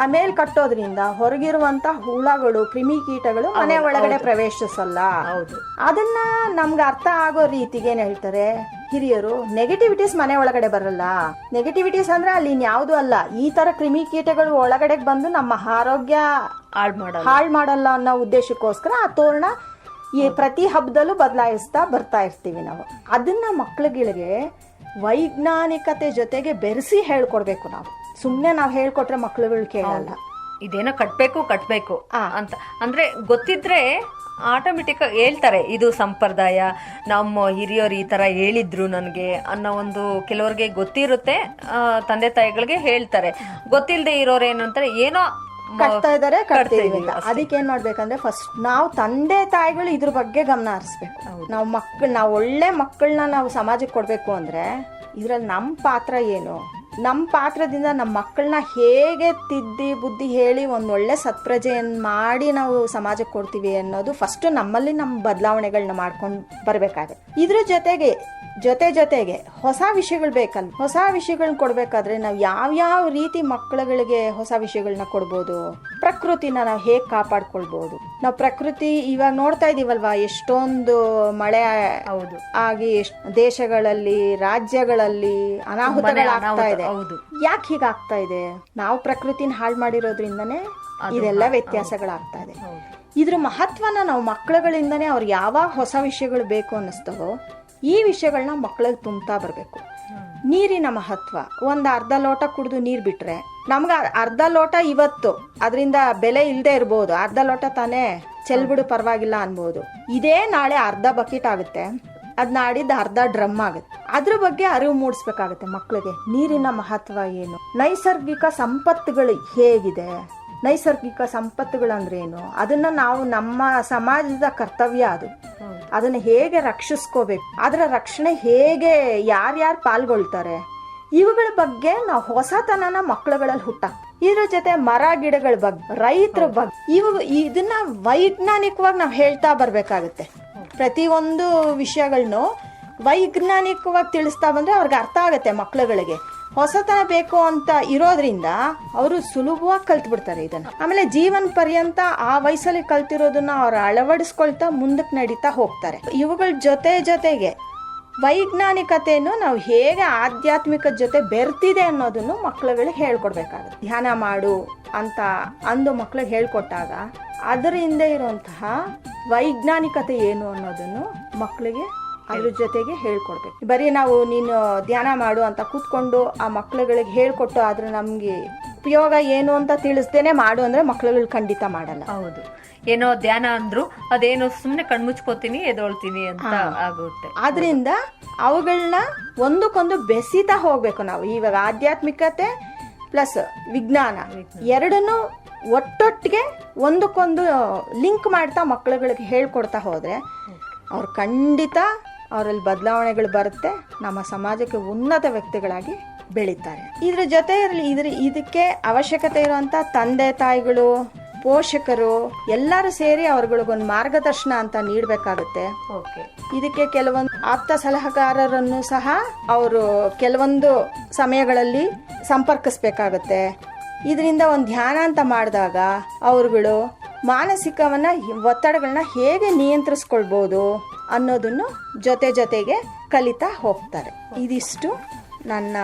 ಆಮೇಲೆ ಕಟ್ಟೋದ್ರಿಂದ ಹೊರಗಿರುವಂತ ಹುಳಗಳು, ಕ್ರಿಮಿಕೀಟಗಳು ಮನೆ ಒಳಗಡೆ ಪ್ರವೇಶಿಸಲ್ಲ. ಅದನ್ನ ನಮ್ಗೆ ಅರ್ಥ ಆಗೋ ರೀತಿಗೆ ಏನ್ ಹೇಳ್ತಾರೆ ಹಿರಿಯರು, ನೆಗೆಟಿವಿಟೀಸ್ ಮನೆ ಒಳಗಡೆ ಬರಲ್ಲ. ನೆಗೆಟಿವಿಟೀಸ್ ಅಂದ್ರೆ ಅಲ್ಲಿ ಇನ್ಯಾವುದು ಅಲ್ಲ, ಈ ತರ ಕ್ರಿಮಿಕೀಟಗಳು ಒಳಗಡೆ ಬಂದು ನಮ್ಮ ಆರೋಗ್ಯ ಹಾಳು ಮಾಡಲ್ಲ ಅನ್ನೋ ಉದ್ದೇಶಕ್ಕೋಸ್ಕರ ಆ ತೋರಣ ಈ ಪ್ರತಿ ಹಬ್ಬದಲ್ಲೂ ಬದಲಾಯಿಸ್ತಾ ಬರ್ತಾ ಇರ್ತೀವಿ ನಾವು. ಅದನ್ನ ಮಕ್ಳುಗಳಿಗೆ ವೈಜ್ಞಾನಿಕತೆ ಜೊತೆಗೆ ಬೆರೆಸಿ ಹೇಳ್ಕೊಡ್ಬೇಕು ನಾವು. ಸುಮ್ನೆ ನಾವ್ ಹೇಳ್ಕೊಟ್ರೆ ಮಕ್ಳುಗಳು ಕೇಳಲ್ಲ. ಇದೇನೋ ಕಟ್ಬೇಕು ಅಂತ ಅಂದ್ರೆ ಗೊತ್ತಿದ್ರೆ ಆಟೋಮೆಟಿಕ್ ಹೇಳ್ತಾರೆ, ಇದು ಸಂಪ್ರದಾಯ, ನಮ್ಮ ಹಿರಿಯರು ಈ ತರ ಹೇಳಿದ್ರು ನನ್ಗೆ ಅನ್ನೋ ಒಂದು ಕೆಲವ್ರಿಗೆ ಗೊತ್ತಿರುತ್ತೆ. ತಂದೆ ತಾಯಿಗಳಿಗೆ ಹೇಳ್ತಾರೆ. ಗೊತ್ತಿಲ್ಲದೆ ಇರೋರು ಏನಂತಾರೆ, ಏನೋ ಕಟ್ತಾ ಇದಾರೆ ಕಟ್ತೀವಿ ಅಂತ. ಅದಕ್ಕೆ ಏನ್ ಮಾಡ್ಬೇಕಂದ್ರೆ ಫಸ್ಟ್ ನಾವು ತಂದೆ ತಾಯಿಗಳು ಇದ್ರ ಬಗ್ಗೆ ಗಮನ ಹರಿಸ್ಬೇಕು. ನಾವು ಒಳ್ಳೆ ಮಕ್ಕಳನ್ನ ನಾವು ಸಮಾಜಕ್ಕೆ ಕೊಡ್ಬೇಕು ಅಂದ್ರೆ ಇದ್ರಲ್ಲಿ ನಮ್ಮ ಪಾತ್ರ ಏನು, ನಮ್ಮ ಪಾತ್ರದಿಂದ ನಮ್ಮ ಮಕ್ಕಳನ್ನ ಹೇಗೆ ತಿದ್ದಿ ಬುದ್ಧಿ ಹೇಳಿ ಒಂದೊಳ್ಳೆ ಸತ್ಪ್ರಜೆಯನ್ನು ಮಾಡಿ ನಾವು ಸಮಾಜಕ್ಕೆ ಕೊಡ್ತೀವಿ ಅನ್ನೋದು ಫಸ್ಟ್ ನಮ್ಮಲ್ಲಿ ನಮ್ಮ ಬದಲಾವಣೆಗಳನ್ನ ಮಾಡ್ಕೊಂಡು ಬರ್ಬೇಕಾಗುತ್ತೆ. ಇದ್ರ ಜೊತೆಗೆ ಹೊಸ ವಿಷಯಗಳು ಬೇಕಲ್ಲ. ಹೊಸ ವಿಷಯಗಳನ್ನ ಕೊಡ್ಬೇಕಾದ್ರೆ ನಾವು ಯಾವ್ಯಾವ ರೀತಿ ಮಕ್ಕಳುಗಳಿಗೆ ಹೊಸ ವಿಷಯಗಳನ್ನ ಕೊಡ್ಬೋದು, ಪ್ರಕೃತಿನ ನಾವು ಹೇಗ್ ಕಾಪಾಡ್ಕೊಳ್ಬಹುದು. ನಾವು ಪ್ರಕೃತಿ ಇವಾಗ ನೋಡ್ತಾ ಇದೀವಲ್ವಾ, ಎಷ್ಟೊಂದು ಮಳೆ ಆಗಿ ದೇಶಗಳಲ್ಲಿ, ರಾಜ್ಯಗಳಲ್ಲಿ ಅನಾಹುತಗಳಾಗ್ತಾ ಇದೆ. ಯಾಕೆ ಹೀಗಾಗ್ತಾ ಇದೆ? ನಾವು ಪ್ರಕೃತಿನ ಹಾಳು ಮಾಡಿರೋದ್ರಿಂದನೇ ಇದೆಲ್ಲ ವ್ಯತ್ಯಾಸಗಳಾಗ್ತಾ ಇದೆ. ಇದ್ರ ಮಹತ್ವನ ನಾವು ಮಕ್ಕಳುಗಳಿಂದನೇ ಅವ್ರಿಗೆ ಯಾವಾಗ ಹೊಸ ವಿಷಯಗಳು ಬೇಕು ಅನ್ನಿಸ್ತವೋ ಈ ವಿಷಯಗಳನ್ನ ಮಕ್ಕಳಿಗೆ ತುಂಬ್ತಾ ಬರ್ಬೇಕು. ನೀರಿನ ಮಹತ್ವ, ಒಂದ್ ಅರ್ಧ ಲೋಟ ಕುಡಿದು ನೀರ್ ಬಿಟ್ರೆ ನಮ್ಗ ಅರ್ಧ ಲೋಟ ಇವತ್ತು ಅದರಿಂದ ಬೆಲೆ ಇಲ್ಲದೆ ಇರ್ಬೋದು, ಅರ್ಧ ಲೋಟ ತಾನೇ ಚೆಲ್ಬಿಡು ಪರವಾಗಿಲ್ಲ ಅನ್ಬೋದು. ಇದೇ ನಾಳೆ ಅರ್ಧ ಬಕೆಟ್ ಆಗುತ್ತೆ, ಅದ್ ನಾಡಿದ್ದು ಅರ್ಧ ಡ್ರಮ್ ಆಗುತ್ತೆ. ಅದ್ರ ಬಗ್ಗೆ ಅರಿವು ಮೂಡಿಸ್ಬೇಕಾಗತ್ತೆ ಮಕ್ಕಳಿಗೆ. ನೀರಿನ ಮಹತ್ವ ಏನು, ನೈಸರ್ಗಿಕ ಸಂಪತ್ತುಗಳು ಹೇಗಿದೆ, ನೈಸರ್ಗಿಕ ಸಂಪತ್ತುಗಳಂದ್ರೆ ಏನು, ಅದನ್ನ ನಾವು ನಮ್ಮ ಸಮಾಜದ ಕರ್ತವ್ಯ ಅದು. ಅದನ್ನ ಹೇಗೆ ರಕ್ಷಿಸ್ಕೋಬೇಕು, ಅದರ ರಕ್ಷಣೆ ಹೇಗೆ ಯಾರ್ಯಾರು ಪಾಲ್ಗೊಳ್ತಾರೆ, ಇವುಗಳ ಬಗ್ಗೆ ನಾವು ಹೊಸತನನ ಮಕ್ಕಳುಗಳಲ್ಲಿ ಇದ್ರ ಜೊತೆ ಮರ ಗಿಡಗಳ ಬಗ್ಗೆ, ರೈತರ ಬಗ್ಗೆ, ಇದನ್ನ ವೈಜ್ಞಾನಿಕವಾಗಿ ನಾವು ಹೇಳ್ತಾ ಬರ್ಬೇಕಾಗತ್ತೆ. ಪ್ರತಿಯೊಂದು ವಿಷಯಗಳನ್ನು ವೈಜ್ಞಾನಿಕವಾಗಿ ತಿಳಿಸ್ತಾ ಬಂದ್ರೆ ಅವ್ರಿಗೆ ಅರ್ಥ ಆಗತ್ತೆ ಮಕ್ಕಳುಗಳಿಗೆ. ಹೊಸತನ ಬೇಕು ಅಂತ ಇರೋದ್ರಿಂದ ಅವರು ಸುಲಭವಾಗಿ ಕಲ್ತು ಬಿಡ್ತಾರೆ ಇದನ್ನ. ಆಮೇಲೆ ಜೀವನ ಪರ್ಯಂತ ಆ ವಯಸ್ಸಲ್ಲಿ ಕಲ್ತಿರೋದನ್ನ ಅವ್ರು ಅಳವಡಿಸ್ಕೊಳ್ತಾ ಮುಂದಕ್ಕೆ ನಡೀತಾ ಹೋಗ್ತಾರೆ. ಇವುಗಳ ಜೊತೆಗೆ ವೈಜ್ಞಾನಿಕತೆಯನ್ನು ನಾವು ಹೇಗೆ ಆಧ್ಯಾತ್ಮಿಕ ಜೊತೆ ಬೆರ್ತಿದೆ ಅನ್ನೋದನ್ನು ಮಕ್ಕಳುಗಳಿಗೆ ಹೇಳ್ಕೊಡ್ಬೇಕಾಗುತ್ತೆ. ಧ್ಯಾನ ಮಾಡು ಅಂತ ಅಂದು ಮಕ್ಕಳಿಗೆ ಹೇಳ್ಕೊಟ್ಟಾಗ ಅದರ ಹಿಂದೆ ಇರುವಂತಹ ವೈಜ್ಞಾನಿಕತೆ ಏನು ಅನ್ನೋದನ್ನು ಮಕ್ಕಳಿಗೆ ಅದ್ರ ಜೊತೆಗೆ ಹೇಳ್ಕೊಡ್ಬೇಕು. ಬರೀ ನಾವು ನೀನು ಧ್ಯಾನ ಮಾಡು ಅಂತ ಕೂತ್ಕೊಂಡು ಆ ಮಕ್ಳುಗಳಿಗೆ ಹೇಳ್ಕೊಟ್ಟು ಆದ್ರೆ ನಮ್ಗೆ ಉಪಯೋಗ ಏನು ಅಂತ ತಿಳಿಸ್ದೇನೆ ಮಾಡು ಅಂದ್ರೆ ಮಕ್ಳುಗಳು ಖಂಡಿತ ಮಾಡಲ್ಲ. ಹೌದು, ಏನೋ ಧ್ಯಾನ ಅಂದ್ರು ಅದೇನೋ ಸುಮ್ನೆ ಕಣ್ಮುಚ್ಕೋತೀನಿ ಎದೊಳ್ತೀನಿ ಅಂತ ಆಗುತ್ತೆ. ಆದ್ರಿಂದ ಅವುಗಳನ್ನ ಒಂದಕ್ಕೊಂದು ಬೆಸಿತಾ ಹೋಗ್ಬೇಕು ನಾವು. ಇವಾಗ ಆಧ್ಯಾತ್ಮಿಕತೆ ಪ್ಲಸ್ ವಿಜ್ಞಾನ ಎರಡನ್ನೂ ಒಟ್ಟೊಟ್ಟಿಗೆ ಒಂದಕ್ಕೊಂದು ಲಿಂಕ್ ಮಾಡ್ತಾ ಮಕ್ಳುಗಳಿಗೆ ಹೇಳ್ಕೊಡ್ತಾ ಹೋದ್ರೆ ಅವ್ರು ಖಂಡಿತ ಅವರಲ್ಲಿ ಬದಲಾವಣೆಗಳು ಬರುತ್ತೆ, ನಮ್ಮ ಸಮಾಜಕ್ಕೆ ಉನ್ನತ ವ್ಯಕ್ತಿಗಳಾಗಿ ಬೆಳೀತಾರೆ. ಇದ್ರ ಜೊತೆ ಇದಕ್ಕೆ ಅವಶ್ಯಕತೆ ಇರುವಂತ ತಂದೆ ತಾಯಿಗಳು, ಪೋಷಕರು ಎಲ್ಲರೂ ಸೇರಿ ಅವ್ರಗಳಿಗೊಂದು ಮಾರ್ಗದರ್ಶನ ಅಂತ ನೀಡಬೇಕಾಗುತ್ತೆ. ಇದಕ್ಕೆ ಕೆಲವೊಂದು ಆಪ್ತ ಸಲಹೆಗಾರರನ್ನು ಸಹ ಅವರು ಕೆಲವೊಂದು ಸಮಯಗಳಲ್ಲಿ ಸಂಪರ್ಕಿಸ್ಬೇಕಾಗತ್ತೆ. ಇದರಿಂದ ಒಂದು ಧ್ಯಾನ ಅಂತ ಮಾಡಿದಾಗ ಅವರುಗಳು ಮಾನಸಿಕವನ್ನ ಒತ್ತಡಗಳನ್ನ ಹೇಗೆ ನಿಯಂತ್ರಿಸ್ಕೊಳ್ಬಹುದು ಅನ್ನೋದನ್ನು ಜೊತೆಗೆ ಕಲಿತಾ ಹೋಗ್ತಾರೆ. ಇದಿಷ್ಟು ನನ್ನ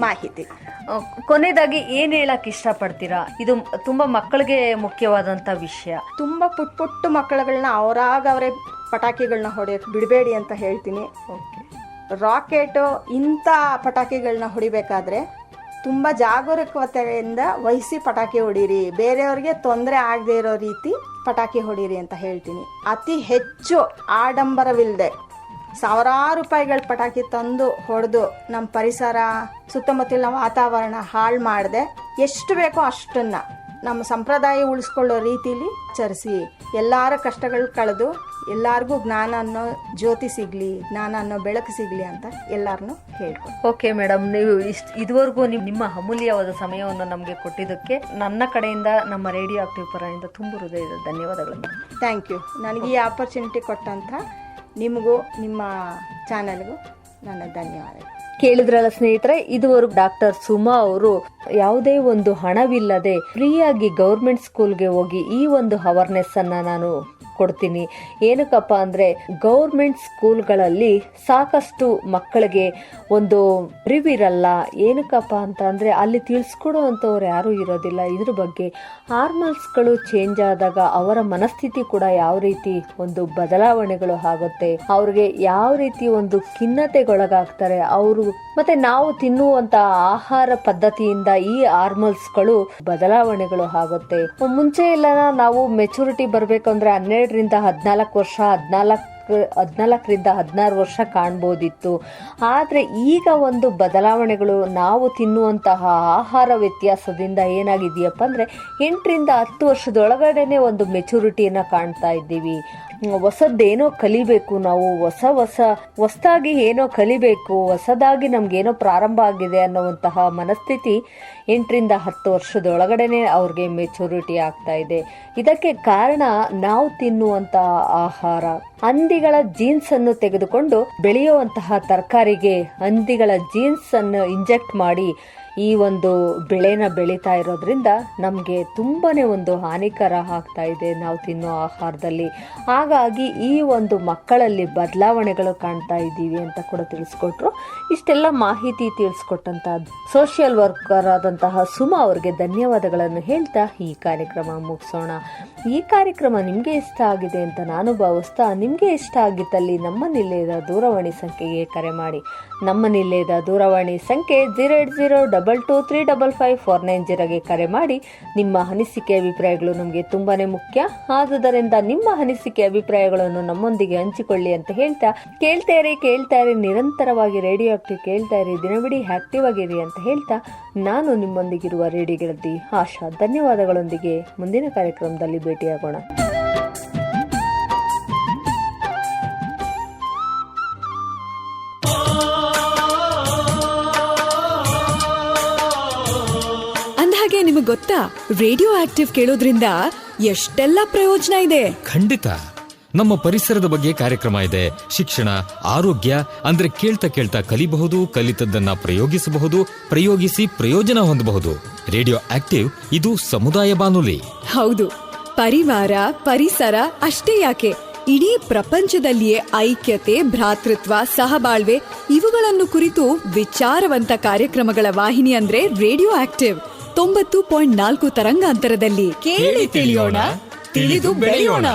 ಮಾಹಿತಿ. ಕೊನೆಯದಾಗಿ ಏನ್ ಹೇಳಕ್ ಇಷ್ಟಪಡ್ತೀರಾ? ಇದು ತುಂಬಾ ಮಕ್ಕಳಿಗೆ ಮುಖ್ಯವಾದಂತ ವಿಷಯ. ತುಂಬಾ ಪುಟ್ಟ ಮಕ್ಕಳುಗಳನ್ನ ಅವರೇ ಪಟಾಕಿಗಳನ್ನ ಹೊಡೆಯಕ್ ಬಿಡಬೇಡಿ ಅಂತ ಹೇಳ್ತೀನಿ. ರಾಕೆಟ್ ಇಂಥ ಪಟಾಕಿಗಳನ್ನ ಹೊಡಿಬೇಕಾದ್ರೆ ತುಂಬಾ ಜಾಗರೂಕತೆಯಿಂದ ವಹಿಸಿ ಪಟಾಕಿ ಹೊಡೀರಿ, ಬೇರೆಯವ್ರಿಗೆ ತೊಂದರೆ ಆಗದೆ ಇರೋ ರೀತಿ ಪಟಾಕಿ ಹೊಡೀರಿ ಅಂತ ಹೇಳ್ತೀನಿ. ಅತಿ ಹೆಚ್ಚು ಆಡಂಬರವಿಲ್ಲದೆ ಸಾವಿರಾರು ರೂಪಾಯಿಗಳ ಪಟಾಕಿ ತಂದು ಹೊಡೆದು ನಮ್ಮ ಪರಿಸರ ಸುತ್ತಮುತ್ತಲಿನ ವಾತಾವರಣ ಹಾಳು ಮಾಡದೆ ಎಷ್ಟು ಬೇಕೋ ಅಷ್ಟನ್ನ ನಮ್ಮ ಸಂಪ್ರದಾಯ ಉಳಿಸ್ಕೊಳ್ಳೋ ರೀತಿಲಿ ಆಚರಿಸಿ ಎಲ್ಲಾರ ಕಷ್ಟಗಳು ಕಳೆದು ಎಲ್ಲಾರ್ಗೂ ಜ್ಞಾನ ಅನ್ನೋ ಜ್ಯೋತಿ ಸಿಗ್ಲಿ, ಜ್ಞಾನ ಅನ್ನೋ ಬೆಳಕು ಸಿಗ್ಲಿ ಅಂತ ಎಲ್ಲಾರನ್ನೂ ಹೇಳ್ಕೊಂಡು. ಓಕೆ ಮೇಡಮ್, ನೀವು ಇದುವರೆಗೂ ನಿಮ್ಮ ಅಮೂಲ್ಯವಾದ ಸಮಯವನ್ನು ನಮಗೆ ಕೊಟ್ಟಿದ್ದಕ್ಕೆ ನನ್ನ ಕಡೆಯಿಂದ ನಮ್ಮ ರೇಡಿಯೋ ಆಕ್ಟಿವ್ ಪರದಿಂದ ತುಂಬ ಹೃದಯದ ಧನ್ಯವಾದಗಳು. Thank you. ನನಗೆ ಈ ಆಪರ್ಚುನಿಟಿ ಕೊಟ್ಟಂಥ ನಿಮಗೂ ನಿಮ್ಮ ಚಾನಲ್ಗೂ ನನ್ನ ಧನ್ಯವಾದಗಳು. ಕೇಳಿದ್ರಲ್ಲ ಸ್ನೇಹಿತರೆ, ಇದುವರೆಗೂ ಡಾಕ್ಟರ್ ಸುಮಾ ಅವರು ಯಾವುದೇ ಒಂದು ಹಣವಿಲ್ಲದೆ ಫ್ರೀಯಾಗಿ ಗೌರ್ಮೆಂಟ್ ಸ್ಕೂಲ್ಗೆ ಹೋಗಿ ಈ ಒಂದು ಅವೇರ್ನೆಸ್ ಅನ್ನ ನಾನು ಕೊಡ್ತೀನಿ. ಏನಕ್ಕಪ್ಪ ಅಂದ್ರೆ ಗೌರ್ಮೆಂಟ್ ಸ್ಕೂಲ್ಗಳಲ್ಲಿ ಸಾಕಷ್ಟು ಮಕ್ಕಳಿಗೆ ಒಂದು ಅರಿವಿರಲ್ಲ. ಏನಕ್ಕಪ್ಪ ಅಂತ ಅಂದ್ರೆ ಅಲ್ಲಿ ತಿಳಿಸ್ಕೊಡುವಂಥವ್ರು ಯಾರೂ ಇರೋದಿಲ್ಲ ಇದ್ರ ಬಗ್ಗೆ. ಹಾರ್ಮೋನ್ಸ್ಗಳು ಚೇಂಜ್ ಆದಾಗ ಅವರ ಮನಸ್ಥಿತಿ ಕೂಡ ಯಾವ ರೀತಿ ಒಂದು ಬದಲಾವಣೆಗಳು ಆಗುತ್ತೆ, ಅವ್ರಿಗೆ ಯಾವ ರೀತಿ ಒಂದು ಖಿನ್ನತೆಗೊಳಗಾಗ್ತಾರೆ ಅವರು, ಮತ್ತೆ ನಾವು ತಿನ್ನುವಂತ ಆಹಾರ ಪದ್ಧತಿಯಿಂದ ಈ ಹಾರ್ಮೋನ್ಸ್ಗಳು ಬದಲಾವಣೆಗಳು ಆಗುತ್ತೆ. ಮುಂಚೆ ಎಲ್ಲ ನಾವು ಮೆಚುರಿಟಿ ಬರ್ಬೇಕಂದ್ರೆ 12ರಿಂದ 14 ವರ್ಷ, 14ರಿಂದ 16 ವರ್ಷ ಕಾಣ್ಬೋದಿತ್ತು. ಆದ್ರೆ ಈಗ ಒಂದು ಬದಲಾವಣೆಗಳು ನಾವು ತಿನ್ನುವಂತಹ ಆಹಾರ ವ್ಯತ್ಯಾಸದಿಂದ ಏನಾಗಿದೆಯಪ್ಪ ಅಂದ್ರೆ 8ರಿಂದ 10 ವರ್ಷದೊಳಗಡೆನೆ ಒಂದು ಮೆಚುರಿಟಿಯನ್ನ ಕಾಣ್ತಾ ಇದ್ದೀವಿ. ಹೊಸದ್ದೇನೋ ಕಲಿಬೇಕು, ನಾವು ಹೊಸದಾಗಿ ಏನೋ ಕಲಿಬೇಕು, ಹೊಸದಾಗಿ ನಮ್ಗೇನೋ ಪ್ರಾರಂಭ ಆಗಿದೆ ಅನ್ನುವಂತಹ ಮನಸ್ಥಿತಿ 8ರಿಂದ 10 ವರ್ಷದೊಳಗಡೆನೆ ಅವ್ರಿಗೆ ಮೆಚುರಿಟಿ ಆಗ್ತಾ ಇದೆ. ಇದಕ್ಕೆ ಕಾರಣ ನಾವು ತಿನ್ನುವಂತಹ ಆಹಾರ. ಹಂದಿಗಳ ಜೀನ್ಸ್ ಅನ್ನು ತೆಗೆದುಕೊಂಡು ಬೆಳೆಯುವಂತಹ ತರಕಾರಿಗೆ ಹಂದಿಗಳ ಜೀನ್ಸ್ ಅನ್ನು ಇಂಜೆಕ್ಟ್ ಮಾಡಿ ಈ ಒಂದು ಬೆಳೆನ ಬೆಳೀತಾ ಇರೋದ್ರಿಂದ ನಮಗೆ ತುಂಬಾನೇ ಒಂದು ಹಾನಿಕರ ಆಗ್ತಾ ಇದೆ ನಾವು ತಿನ್ನೋ ಆಹಾರದಲ್ಲಿ. ಹಾಗಾಗಿ ಈ ಒಂದು ಮಕ್ಕಳಲ್ಲಿ ಬದಲಾವಣೆಗಳು ಕಾಣ್ತಾ ಇದ್ದೀವಿ ಅಂತ ಕೂಡ ತಿಳಿಸ್ಕೊಟ್ರು. ಇಷ್ಟೆಲ್ಲ ಮಾಹಿತಿ ತಿಳಿಸ್ಕೊಟ್ಟಂತ ಸೋಷಿಯಲ್ ವರ್ಕರ್ ಆದಂತಹ ಸುಮಾ ಅವರಿಗೆ ಧನ್ಯವಾದಗಳನ್ನು ಹೇಳ್ತಾ ಈ ಕಾರ್ಯಕ್ರಮ ಮುಗಿಸೋಣ. ಈ ಕಾರ್ಯಕ್ರಮ ನಿಮ್ಗೆ ಇಷ್ಟ ಆಗಿದೆ ಅಂತ ನಾನು ಭಾವಿಸ್ತಾ, ನಿಮ್ಗೆ ಇಷ್ಟ ಆಗಿದ್ದಲ್ಲಿ ನಮ್ಮ ನಿಲಯದ ದೂರವಾಣಿ ಸಂಖ್ಯೆಗೆ ಕರೆ ಮಾಡಿ. ನಮ್ಮ ನಿಲಯದ ದೂರವಾಣಿ ಸಂಖ್ಯೆ 08022355490ಗೆ ಕರೆ ಮಾಡಿ. ನಿಮ್ಮ ಅನಿಸಿಕೆ ಅಭಿಪ್ರಾಯಗಳು ನಮಗೆ ತುಂಬಾನೇ ಮುಖ್ಯ. ಆದುದರಿಂದ ನಿಮ್ಮ ಅನಿಸಿಕೆ ಅಭಿಪ್ರಾಯಗಳನ್ನು ನಮ್ಮೊಂದಿಗೆ ಹಂಚಿಕೊಳ್ಳಿ ಅಂತ ಹೇಳ್ತಾ, ಕೇಳ್ತಾ ಇರಿ ನಿರಂತರವಾಗಿ ರೇಡಿಯೋ ಆಕ್ಟಿವ್ ಕೇಳ್ತಾ ಇರಿ, ದಿನವಿಡೀ ಆಕ್ಟಿವ್ ಆಗಿರಿ ಅಂತ ಹೇಳ್ತಾ, ನಾನು ನಿಮ್ಮೊಂದಿಗಿರುವ ರೇಡಿಯೋ ಗೆಳತಿ ಆಶಾ. ಧನ್ಯವಾದಗಳೊಂದಿಗೆ ಮುಂದಿನ ಕಾರ್ಯಕ್ರಮದಲ್ಲಿ ಭೇಟಿಯಾಗೋಣ. ಅಂದಹಾಗೆ ನಿಮಗೆ ಗೊತ್ತಾ, ರೇಡಿಯೋ ಆಕ್ಟಿವ್ ಕೇಳೋದ್ರಿಂದ ಎಷ್ಟೆಲ್ಲ ಪ್ರಯೋಜನ ಇದೆ. ಖಂಡಿತ. ನಮ್ಮ ಪರಿಸರದ ಬಗ್ಗೆ ಕಾರ್ಯಕ್ರಮ ಇದೆ, ಶಿಕ್ಷಣ, ಆರೋಗ್ಯ, ಅಂದ್ರೆ ಕೇಳ್ತಾ ಕಲಿಬಹುದು, ಕಲಿತದ್ದನ್ನ ಪ್ರಯೋಗಿಸಿ ಪ್ರಯೋಜನ ಹೊಂದಬಹುದು. ರೇಡಿಯೋ ಆಕ್ಟಿವ್ ಇದು ಸಮುದಾಯ ಬಾನುಲಿ. ಹೌದು, ಪರಿವಾರ, ಪರಿಸರ ಅಷ್ಟೇ ಯಾಕೆ, ಇಡೀ ಪ್ರಪಂಚದಲ್ಲಿಯೇ ಐಕ್ಯತೆ, ಭ್ರಾತೃತ್ವ, ಸಹಬಾಳ್ವೆ ಇವುಗಳನ್ನು ಕುರಿತು ವಿಚಾರವಂತ ಕಾರ್ಯಕ್ರಮಗಳ ವಾಹಿನಿ ಅಂದ್ರೆ ರೇಡಿಯೋ ಆಕ್ಟಿವ್. 90.4 ತರಂಗಾಂತರದಲ್ಲಿ ಕೇಳಿ ತಿಳಿಯೋಣ, ತಿಳಿದು ಬೆಳೆಯೋಣ.